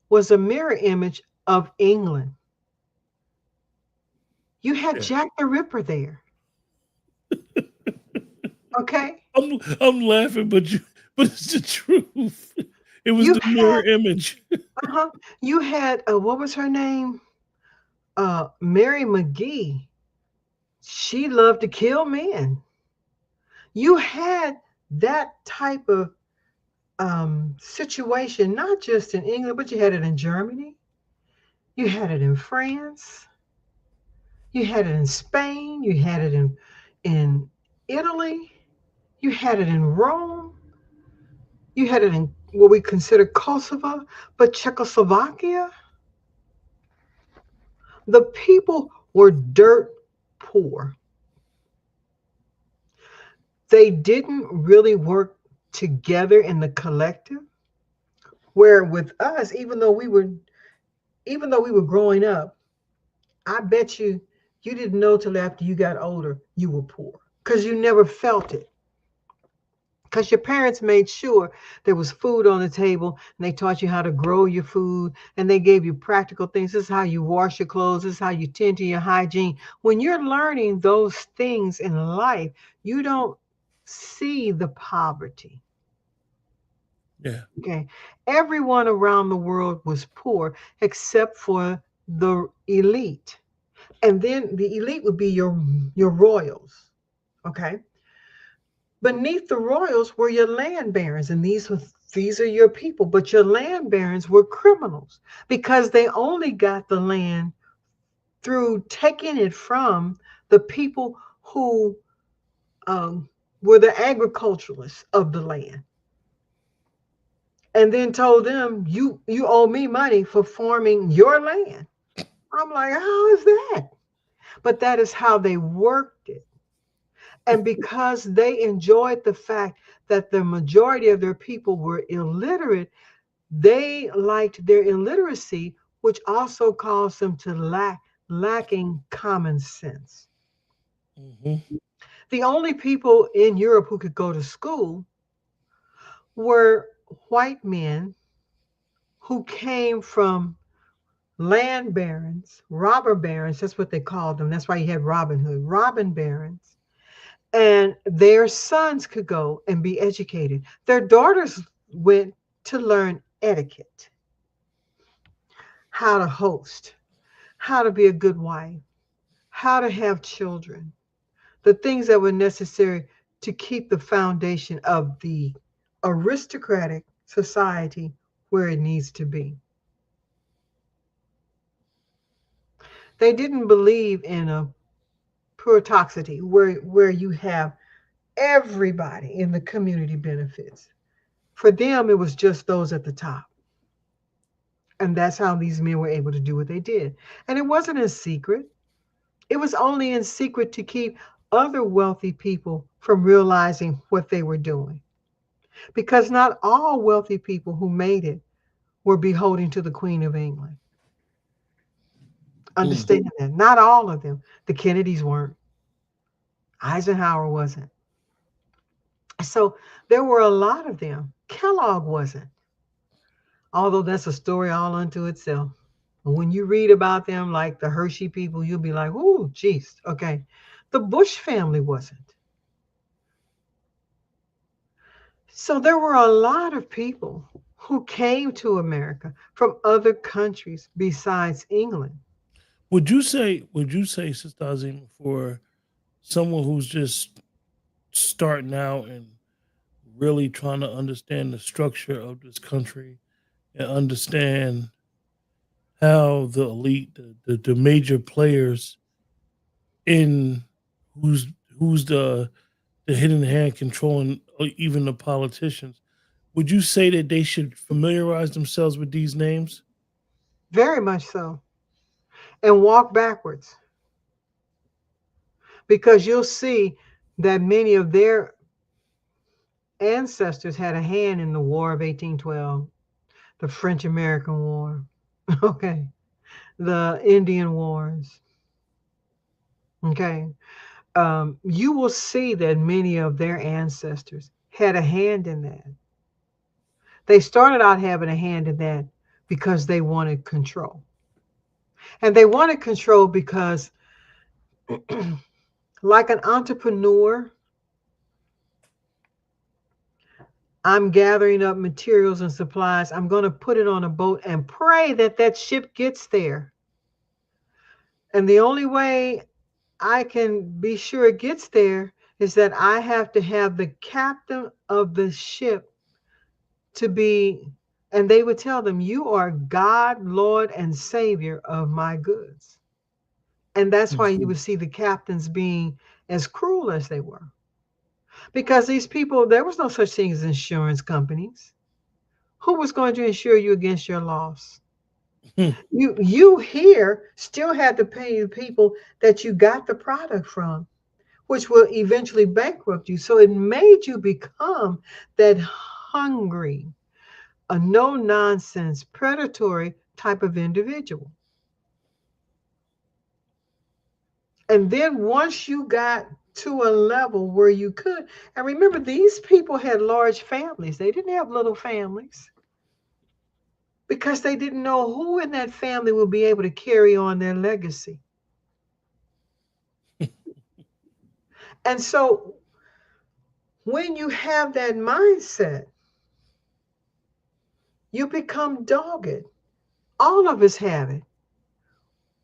[SPEAKER 1] was a mirror image of England. You had
[SPEAKER 2] Yeah.
[SPEAKER 1] Jack the Ripper there. Okay.
[SPEAKER 2] I'm laughing, but it's the truth. It was
[SPEAKER 1] You
[SPEAKER 2] the
[SPEAKER 1] had
[SPEAKER 2] mirror image.
[SPEAKER 1] uh-huh. You had what was her name? Mary McGee. She loved to kill men. You had that type of situation, not just in England, but you had it in Germany. You had it in France. You had it in Spain. You had it in Italy. You had it in Rome. You had it in what we consider Kosovo, but Czechoslovakia. The people were dirt poor. They didn't really work together in the collective. Where with us, even though we were growing up, I bet you didn't know till after you got older you were poor because you never felt it. Because your parents made sure there was food on the table and they taught you how to grow your food and they gave you practical things. This is how you wash your clothes. This is how you tend to your hygiene. When you're learning those things in life, you don't see the poverty.
[SPEAKER 2] Yeah.
[SPEAKER 1] Okay. Everyone around the world was poor except for the elite. And then the elite would be your royals. Okay. Beneath the royals were your land barons, and these are your people. But your land barons were criminals because they only got the land through taking it from the people who um, were the agriculturalists of the land, and then told them you owe me money for farming your land. I'm like, how is that? But that is how they worked it. And because they enjoyed the fact that the majority of their people were illiterate, they liked their illiteracy, which also caused them to lacking common sense.
[SPEAKER 2] Hmm.
[SPEAKER 1] The only people in Europe who could go to school were white men who came from land barons, robber barons, that's what they called them. That's why you had Robin Hood, Robin barons. And their sons could go and be educated. Their daughters went to learn etiquette, how to host, how to be a good wife, how to have children, the things that were necessary to keep the foundation of the aristocratic society where it needs to be. They didn't believe in a plutocracy where you have everybody in the community benefits. For them, it was just those at the top. And that's how these men were able to do what they did. And it wasn't in secret, it was only in secret to keep other wealthy people from realizing what they were doing. because not all wealthy people who made it were beholden to the Queen of England.
[SPEAKER 2] Mm.
[SPEAKER 1] Understand that. Not all of them. The Kennedys weren't. Eisenhower wasn't. So there were a lot of them. Kellogg wasn't, although that's a story all unto itself. And when you read about them, like the Hershey people, you'll be like, "Ooh, geez, okay." The Bush family wasn't. So there were a lot of people who came to America from other countries besides England.
[SPEAKER 2] Would you say, Sister Azim, for someone who's just starting out and really trying to understand the structure of this country and understand how the elite, the major players in who's who's the hidden hand controlling even the politicians, would you say that they should familiarize themselves with these names?
[SPEAKER 1] Very much so. And walk backwards, because you'll see that many of their ancestors had a hand in the War of 1812, the French American War, okay, the Indian Wars, okay. You will see that many of their ancestors had a hand in that. They started out having a hand in that because they wanted control. And they wanted control because, like an entrepreneur, I'm gathering up materials and supplies. I'm going to put it on a boat and pray that that ship gets there. And the only way I can be sure it gets there is that I have to have the captain of the ship to be, and they would tell them, "You are God, Lord, and Savior of my goods." And that's why you would see the captains being as cruel as they were. Because these people, there was no such thing as insurance companies. Who was going to insure you against your loss? You here still had to pay the people that you got the product from, which will eventually bankrupt you. So it made you become that hungry, a no nonsense, predatory type of individual. And then once you got to a level where you could, and remember, these people had large families, they didn't have little families because they didn't know who in that family would be able to carry on their legacy. And so when you have that mindset, you become dogged. All of us have it.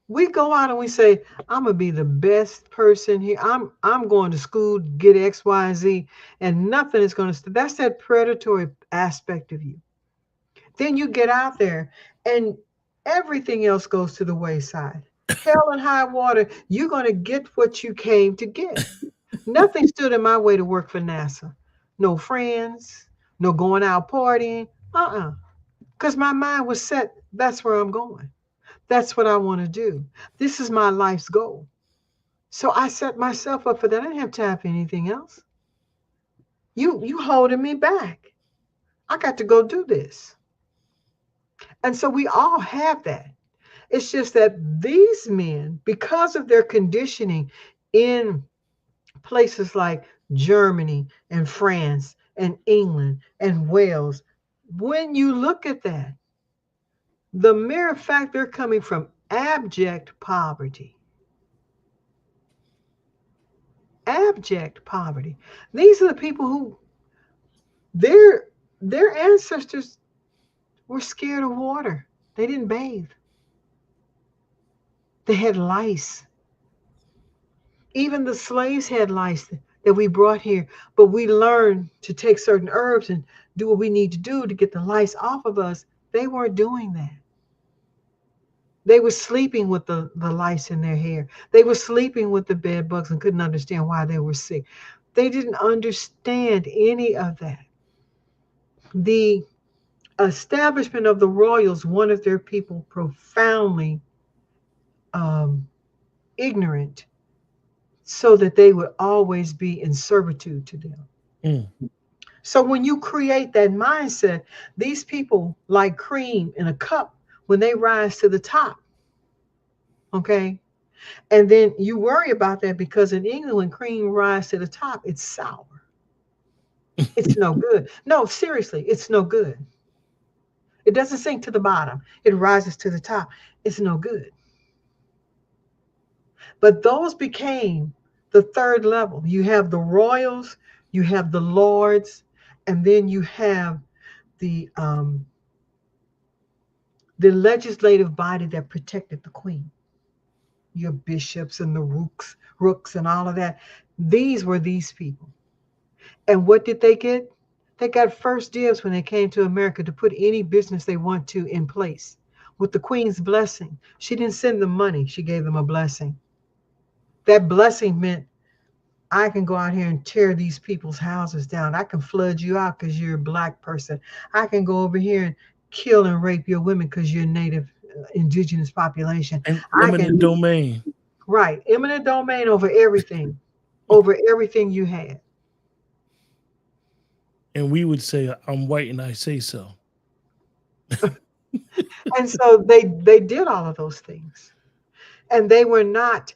[SPEAKER 1] We go out and we say, "I'm gonna be the best person here. I'm going to school to get X, Y, and Z, and nothing is gonna that's that predatory aspect of you. Then you get out there and everything else goes to the wayside. Hell and high water, you're gonna get what you came to get. Nothing stood in my way to work for NASA. No friends, no going out partying. Because my mind was set, that's where I'm going. That's what I want to do. This is my life's goal. So I set myself up for that. I didn't have time for anything else. You holding me back. I got to go do this. And so we all have that. It's just that these men, because of their conditioning in places like Germany and France and England and Wales, when you look at that, the mere fact they're coming from abject poverty, abject poverty. These are the people who their their ancestors were scared of water. They didn't bathe. They had lice. Even the slaves had lice that we brought here, but we learned to take certain herbs and do what we need to do to get the lice off of us. They weren't doing that. They were sleeping with the lice in their hair. They were sleeping with the bed bugs and couldn't understand why they were sick. They didn't understand any of that. The establishment of the royals wanted their people profoundly um, ignorant so that they would always be in servitude to them.
[SPEAKER 2] Mm.
[SPEAKER 1] So when you create that mindset, these people like cream in a cup when they rise to the top, okay? And then you worry about that because in England, when cream rises to the top, it's sour. It's no good. No, seriously, it's no good. It doesn't sink to the bottom, it rises to the top. It's no good. But those became the third level. You have the royals, you have the lords, and then you have the um, the legislative body that protected the queen. Your bishops and the rooks and all of that. These were these people. And what did they get? They got first dibs when they came to America to put any business they want to in place with the queen's blessing. She didn't send them money, she gave them a blessing. That blessing meant I can go out here and tear these people's houses down. I can flood you out because you're a black person. I can go over here and kill and rape your women because you're native indigenous population.
[SPEAKER 2] And
[SPEAKER 1] I
[SPEAKER 2] eminent
[SPEAKER 1] can,
[SPEAKER 2] domain.
[SPEAKER 1] right, eminent domain over everything you had.
[SPEAKER 2] And we would say, I'm white and I say so.
[SPEAKER 1] And so they did all of those things. And they were not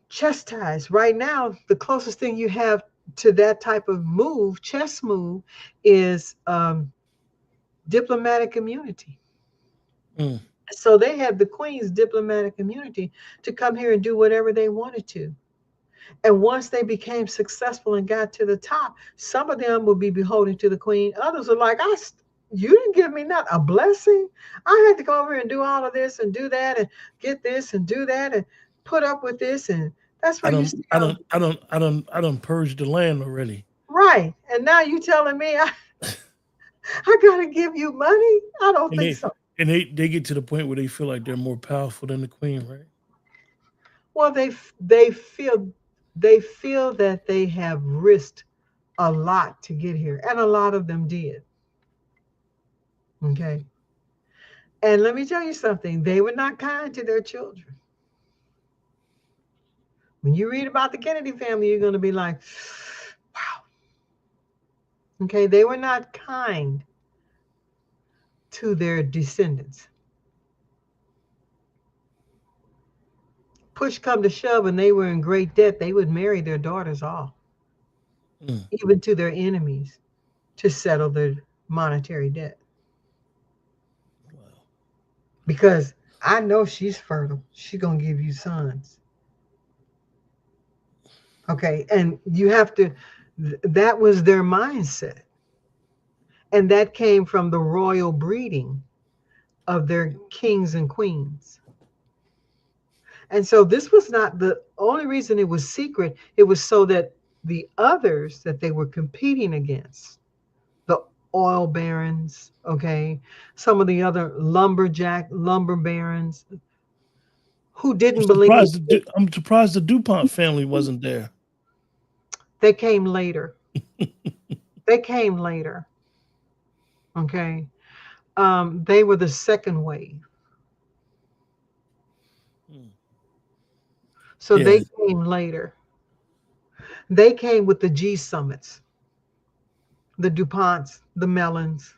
[SPEAKER 1] chastised. Right now, the closest thing you have to that type of move, chess move, is diplomatic immunity.
[SPEAKER 2] Mm.
[SPEAKER 1] So they had the Queen's diplomatic immunity to come here and do whatever they wanted to. And once they became successful and got to the top, some of them would be beholden to the Queen. Others are like, you didn't give me not a blessing. I had to go over and do all of this and do that and get this and do that and put up with this. And that's
[SPEAKER 2] I
[SPEAKER 1] where you
[SPEAKER 2] don't,
[SPEAKER 1] see
[SPEAKER 2] I don't, I don't, I don't, I don't purge the land already.
[SPEAKER 1] right. And now you telling me I gotta give you money? I don't
[SPEAKER 2] And
[SPEAKER 1] think
[SPEAKER 2] they
[SPEAKER 1] so.
[SPEAKER 2] and they get to the point where they feel like they're more powerful than the queen, right?
[SPEAKER 1] Well, they feel that they have risked a lot to get here, and a lot of them did. Okay. And let me tell you something, they were not kind to their children. When you read about the Kennedy family, you're going to be like, wow. Okay. They were not kind to their descendants. Push come to shove, and they were in great debt, they would marry their daughters off,
[SPEAKER 2] Mm.
[SPEAKER 1] even to their enemies, to settle their monetary debt.
[SPEAKER 2] Wow.
[SPEAKER 1] Because I know she's fertile. She's going to give you sons. Okay. And you have to, that was their mindset. And that came from the royal breeding of their kings and queens. And so this was not the only reason it was secret. It was so that the others that they were competing against, the oil barons, okay, some of the other lumber barons who didn't believe,
[SPEAKER 2] I'm surprised the DuPont family wasn't there.
[SPEAKER 1] they came later. They came later. Okay. They were the second wave.
[SPEAKER 2] Mm.
[SPEAKER 1] So
[SPEAKER 2] Yeah.
[SPEAKER 1] they came later. They came with the G summits, the DuPonts, the Mellons,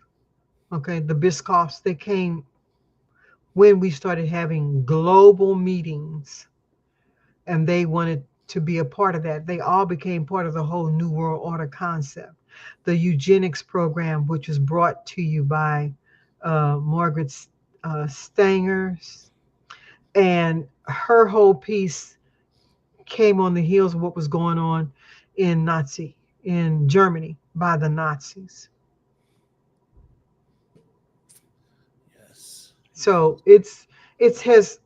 [SPEAKER 1] okay, the Biscoffs. They came when we started having global meetings and they wanted to be a part of that. They all became part of the whole New World Order concept. The eugenics program, which was brought to you by Margaret Stangers, and her whole piece came on the heels of what was going on in Germany by the Nazis.
[SPEAKER 2] Yes.
[SPEAKER 1] So it's has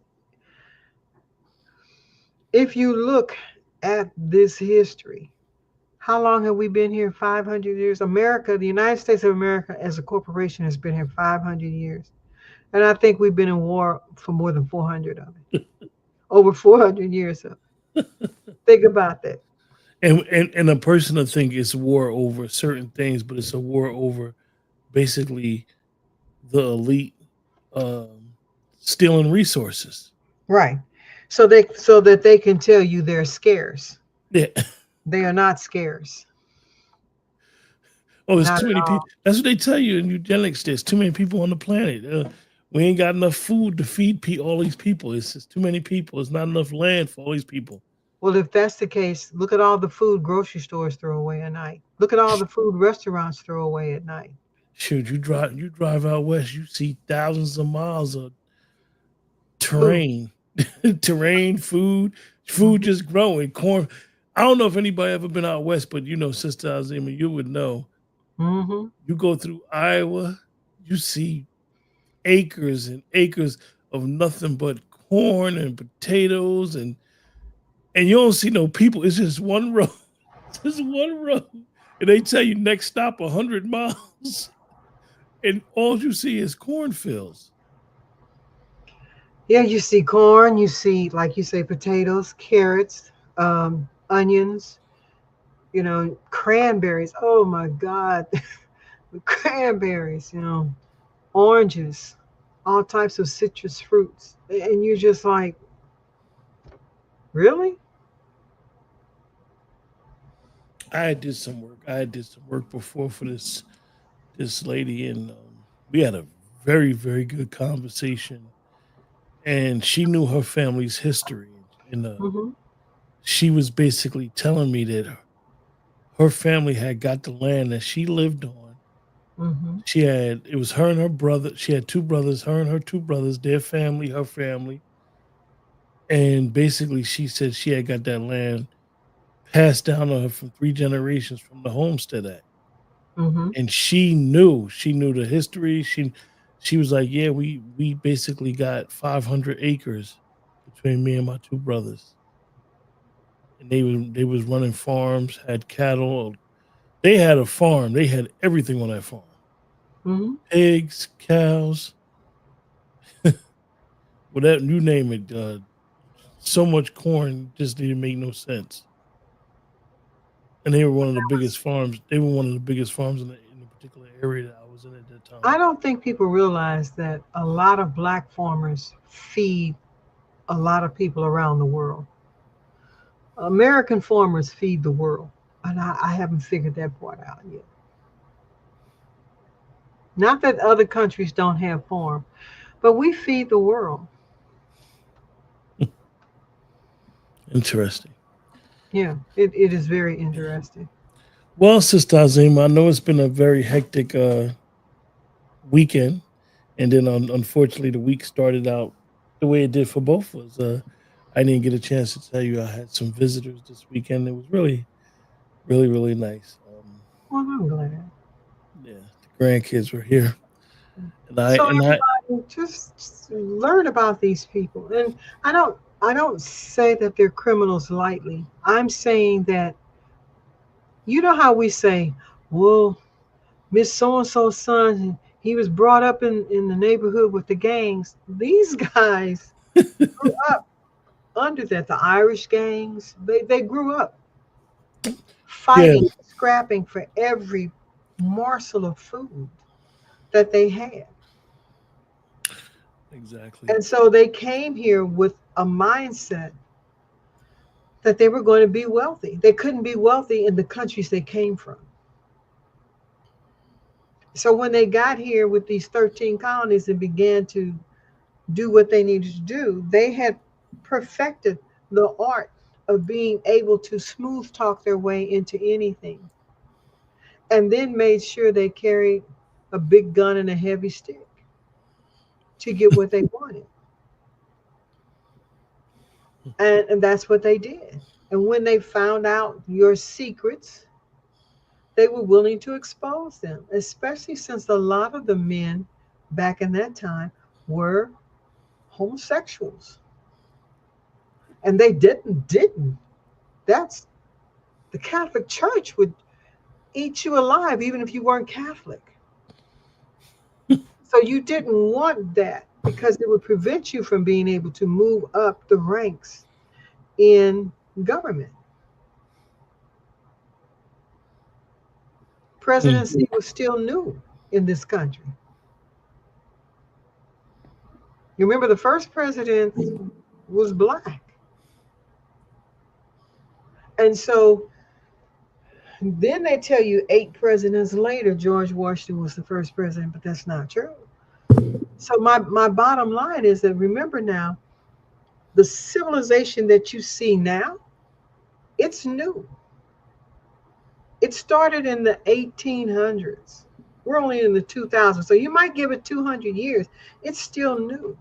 [SPEAKER 1] if you look at this history, how long have we been here? 500 years. America, the United States of America as a corporation has been here 500 years. And I think we've been in war for more than 400 of it. Over 400 years of it. Think about that.
[SPEAKER 2] And a person to think it's war over certain things, but it's a war over basically the elite um, stealing resources.
[SPEAKER 1] Right. So that they can tell you they're scarce.
[SPEAKER 2] Yeah.
[SPEAKER 1] They are not scarce.
[SPEAKER 2] Oh, there's
[SPEAKER 1] Not
[SPEAKER 2] too
[SPEAKER 1] at
[SPEAKER 2] many
[SPEAKER 1] all.
[SPEAKER 2] people. That's what they tell you in eugenics. There's too many people on the planet. We ain't got enough food to feed all these people. It's just too many people. It's not enough land for all these people.
[SPEAKER 1] Well, if that's the case, look at all the food grocery stores throw away at night. Look at all the food restaurants throw away at night.
[SPEAKER 2] Shoot, you drive out west, you see thousands of miles of
[SPEAKER 1] Food.
[SPEAKER 2] terrain, terrain, food
[SPEAKER 1] Hmm.
[SPEAKER 2] just growing. Corn. I don't know if anybody ever been out west, but Sister Azima, you would know.
[SPEAKER 1] Hmm.
[SPEAKER 2] You go through Iowa, you see acres and acres of nothing but corn and potatoes, and you don't see no people. It's just one road. It's just one road. And they tell you next stop 100 miles. And all you see is cornfields.
[SPEAKER 1] Yeah, you see corn, you see, like you say, potatoes, carrots, onions, cranberries. Oh my God, the cranberries, oranges, all types of citrus fruits. And you're just like, really?
[SPEAKER 2] I did some work before for this lady, and we had a very, very good conversation. And she knew her family's history, and
[SPEAKER 1] Hmm.
[SPEAKER 2] she was basically telling me that her family had got the land that she lived on.
[SPEAKER 1] Hmm.
[SPEAKER 2] It was her and her brother. She had two brothers, her and her two brothers, their family, her family. And basically, she said she had got that land passed down to her from three generations from the Homestead Act.
[SPEAKER 1] Hmm.
[SPEAKER 2] And she knew the history. She was like, yeah, we basically got 500 acres between me and my two brothers. And they was running farms, had cattle. They had a farm. They had everything on that farm.
[SPEAKER 1] Hmm.
[SPEAKER 2] Pigs, cows, whatever you name it. So much corn just didn't make no sense. And they were one of the biggest farms. They were one of the biggest farms in the particular area that I was in at that
[SPEAKER 1] I
[SPEAKER 2] time.
[SPEAKER 1] don't think people realize that a lot of black farmers feed a lot of people around the world. American farmers feed the world, and I haven't figured that part out yet. Not that other countries don't have farm, but we feed the world.
[SPEAKER 2] Interesting.
[SPEAKER 1] Yeah, it is very interesting.
[SPEAKER 2] Well, Sister Azim, I know it's been a very hectic weekend, and then unfortunately the week started out the way it did for both of us. I didn't get a chance to tell you I had some visitors this weekend. It was really, really, really nice.
[SPEAKER 1] Well, I'm glad.
[SPEAKER 2] Yeah, the grandkids were here, and I
[SPEAKER 1] So
[SPEAKER 2] and I
[SPEAKER 1] everybody just learn about these people. And I don't say that they're criminals lightly. I'm saying that how we say, well, Miss So and so's son, he was brought up in the neighborhood with the gangs. These guys grew up under that. The Irish gangs, they grew up
[SPEAKER 2] yeah,
[SPEAKER 1] fighting, scrapping for every morsel of food that they had.
[SPEAKER 2] exactly.
[SPEAKER 1] And so they came here with a mindset that they were going to be wealthy. They couldn't be wealthy in the countries they came from. So when they got here with these 13 colonies and began to do what they needed to do, they had perfected the art of being able to smooth talk their way into anything, and then made sure they carried a big gun and a heavy stick to get what they wanted. And that's what they did. And when they found out your secrets, they were willing to expose them, especially since a lot of the men back in that time were homosexuals. And they didn't. That's the Catholic Church would eat you alive even if you weren't Catholic. So you didn't want that because it would prevent you from being able to move up the ranks in government.
[SPEAKER 2] Hmm.
[SPEAKER 1] Presidency was still new in this country. You remember the first president was black. And so Then they tell you 8 presidents later, George Washington was the first president, but that's not true. So my bottom line is that remember now, the civilization that you see now, it's new. It started in the 1800s. We're only in the 2000s, so you might give it 200 years. It's still new.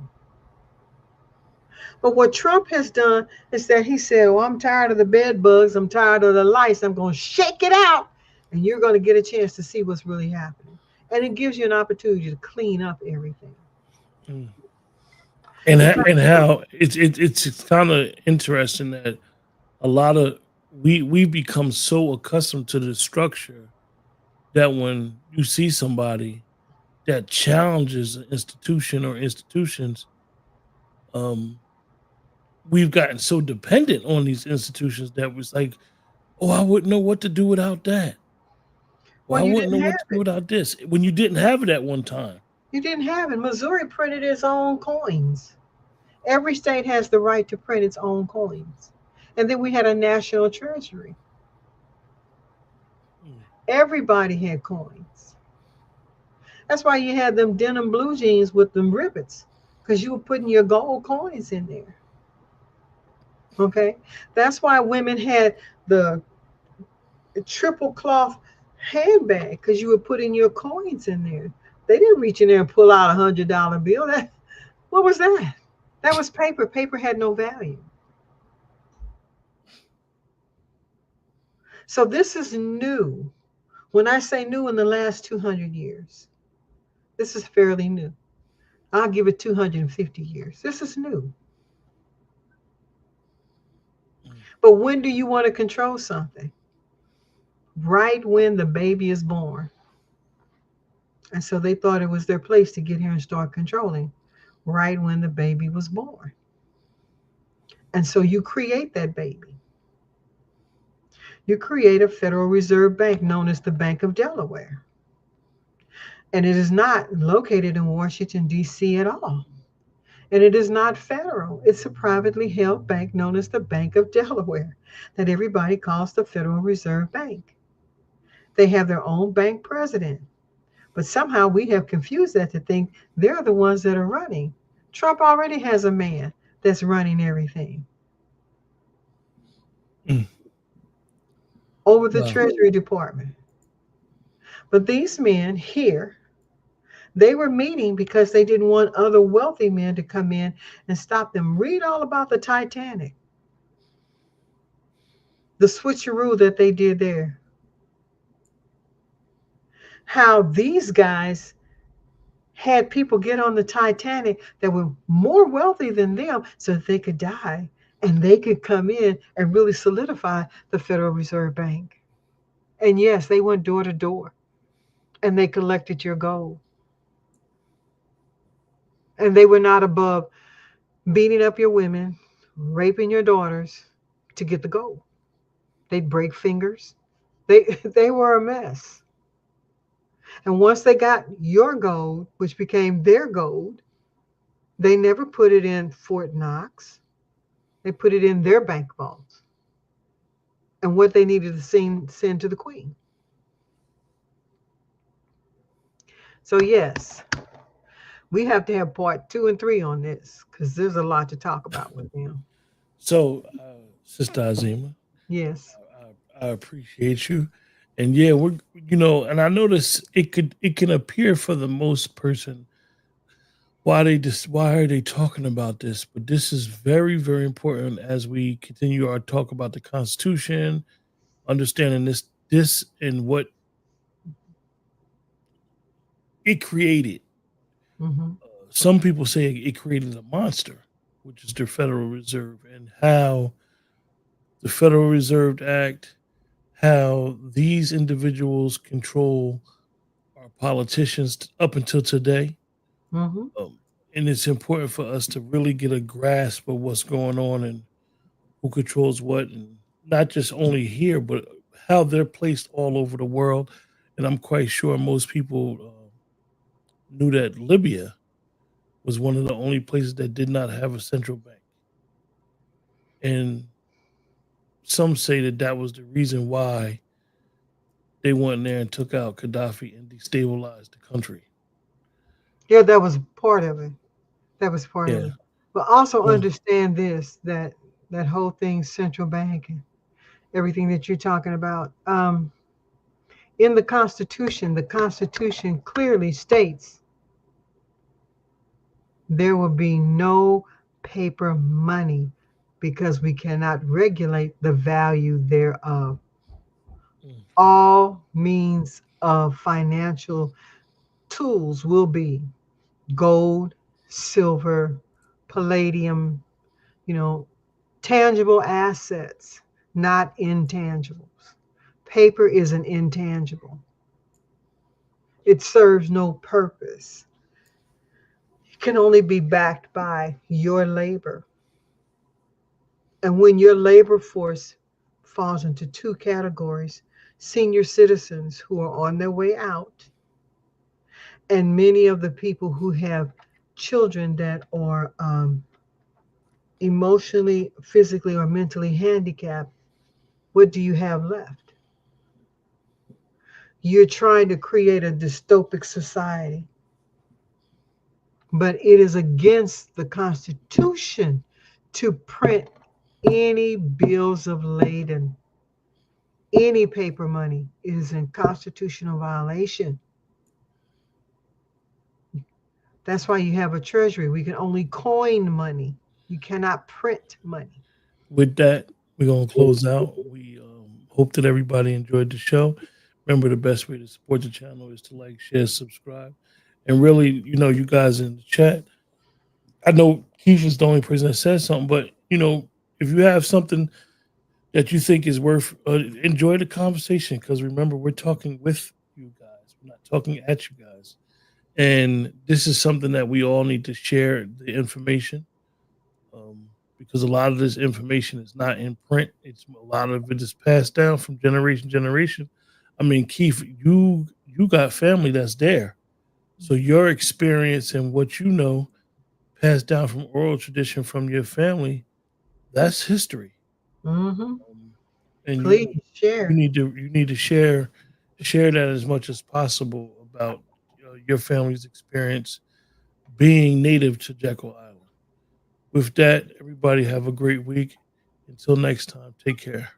[SPEAKER 1] But what Trump has done is that he said, well, I'm tired of the bed bugs. I'm tired of the lice. I'm going to shake it out. And you're going to get a chance to see what's really happening. And it gives you an opportunity to clean up everything.
[SPEAKER 2] Mm.
[SPEAKER 1] It kind
[SPEAKER 2] And
[SPEAKER 1] of gives,
[SPEAKER 2] how it's kind of interesting that a lot of we become so accustomed to the structure that when you see somebody that challenges an institution or institutions, um, we've gotten so dependent on these institutions that was like, oh, I wouldn't know what to do without that. Or
[SPEAKER 1] well,
[SPEAKER 2] I
[SPEAKER 1] you
[SPEAKER 2] wouldn't
[SPEAKER 1] didn't
[SPEAKER 2] know what
[SPEAKER 1] have
[SPEAKER 2] to do
[SPEAKER 1] it.
[SPEAKER 2] without this. When you didn't have it at one time.
[SPEAKER 1] You didn't have it. Missouri printed its own coins. Every state has the right to print its own coins. And then we had a national treasury.
[SPEAKER 2] Mm.
[SPEAKER 1] Everybody had coins. That's why you had them denim blue jeans with them rivets, because you were putting your gold coins in there. Okay, that's why women had the triple cloth handbag, because you were putting your coins in there. They didn't reach in there and pull out $100 bill. That what was that? That was paper. Paper had no value. So this is new. When I say new in the last 200 years, this is fairly new. I'll give it 250 years. This is new.
[SPEAKER 2] Mm.
[SPEAKER 1] But when do you want to control something? Right when the baby is born. And so they thought it was their place to get here and start controlling right when the baby was born. And so you create that baby. You create a Federal Reserve Bank known as the Bank of Delaware. And it is not located in Washington, D.C. at all. And it is not federal. It's a privately held bank known as the Bank of Delaware that everybody calls the Federal Reserve Bank. They have their own bank president. But somehow we have confused that to think they're the ones that are running. Trump already has a man that's running everything
[SPEAKER 2] Mm.
[SPEAKER 1] over the
[SPEAKER 2] Wow.
[SPEAKER 1] Treasury Department. But these men here, they were meeting because they didn't want other wealthy men to come in and stop them. Read all about the Titanic, the switcheroo that they did there. How these guys had people get on the Titanic that were more wealthy than them so that they could die and they could come in and really solidify the Federal Reserve Bank. And yes, they went door to door and they collected your gold. And they were not above beating up your women, raping your daughters to get the gold. They'd break fingers. They they were a mess. And once they got your gold, which became their gold, they never put it in Fort Knox. They put it in their bank vaults and what they needed to send to the Queen. So, yes, we have to have part 2 and 3 on this because there's a lot to talk about with them.
[SPEAKER 2] So, Sister Azima,
[SPEAKER 1] Yes.
[SPEAKER 2] I appreciate you. And yeah, we're and I notice it can appear for the most person why are they talking about this? But this is very, very important as we continue our talk about the Constitution, understanding this and what it created.
[SPEAKER 1] Hmm.
[SPEAKER 2] Some people say it created a monster, which is the Federal Reserve, and how the Federal Reserve Act, how these individuals control our politicians up until today.
[SPEAKER 1] Hmm.
[SPEAKER 2] Um, and it's important for us to really get a grasp of what's going on and who controls what, and not just only here, but how they're placed all over the world. And I'm quite sure most people knew that Libya was one of the only places that did not have a central bank. And some say that that was the reason why they went in there and took out Gaddafi and destabilized the country.
[SPEAKER 1] Yeah, that was part of it. That was part of
[SPEAKER 2] Yeah.
[SPEAKER 1] it. But also
[SPEAKER 2] Um,
[SPEAKER 1] understand this, that that whole thing, central bank and everything that you're talking about. In the Constitution clearly states there will be no paper money because we cannot regulate the value thereof.
[SPEAKER 2] mm,
[SPEAKER 1] All means of financial tools will be gold, silver, palladium, you know, tangible assets, not intangibles. Paper is an intangible. It serves no purpose. It can only be backed by your labor. And when your labor force falls into two categories, senior citizens who are on their way out, and many of the people who have children that are emotionally, physically, or mentally handicapped, what do you have left? You're trying to create a dystopic society, but it is against the Constitution to print any bills of lading, any paper money. It is in constitutional violation. That's why you have a treasury. We can only coin money. You cannot print money.
[SPEAKER 2] with that, we're gonna close out. We hope that everybody enjoyed the show. Remember, the best way to support the channel is to like, share, subscribe, and really, you guys in the chat. I know Keith is the only person that says something, but if you have something that you think is worth, enjoy the conversation, because remember, we're talking with you guys. We're not talking at you guys, and this is something that we all need to share the information, because a lot of this information is not in print. It's a lot of it is passed down from generation to generation. I mean, Keith, you got family that's there, so your experience and what you know passed down from oral tradition from your family, that's history.
[SPEAKER 1] Hmm.
[SPEAKER 2] um, and
[SPEAKER 1] Please share.
[SPEAKER 2] you need to share that as much as possible about your family's experience being native to Jekyll Island. With that, everybody have a great week. Until next time, take care.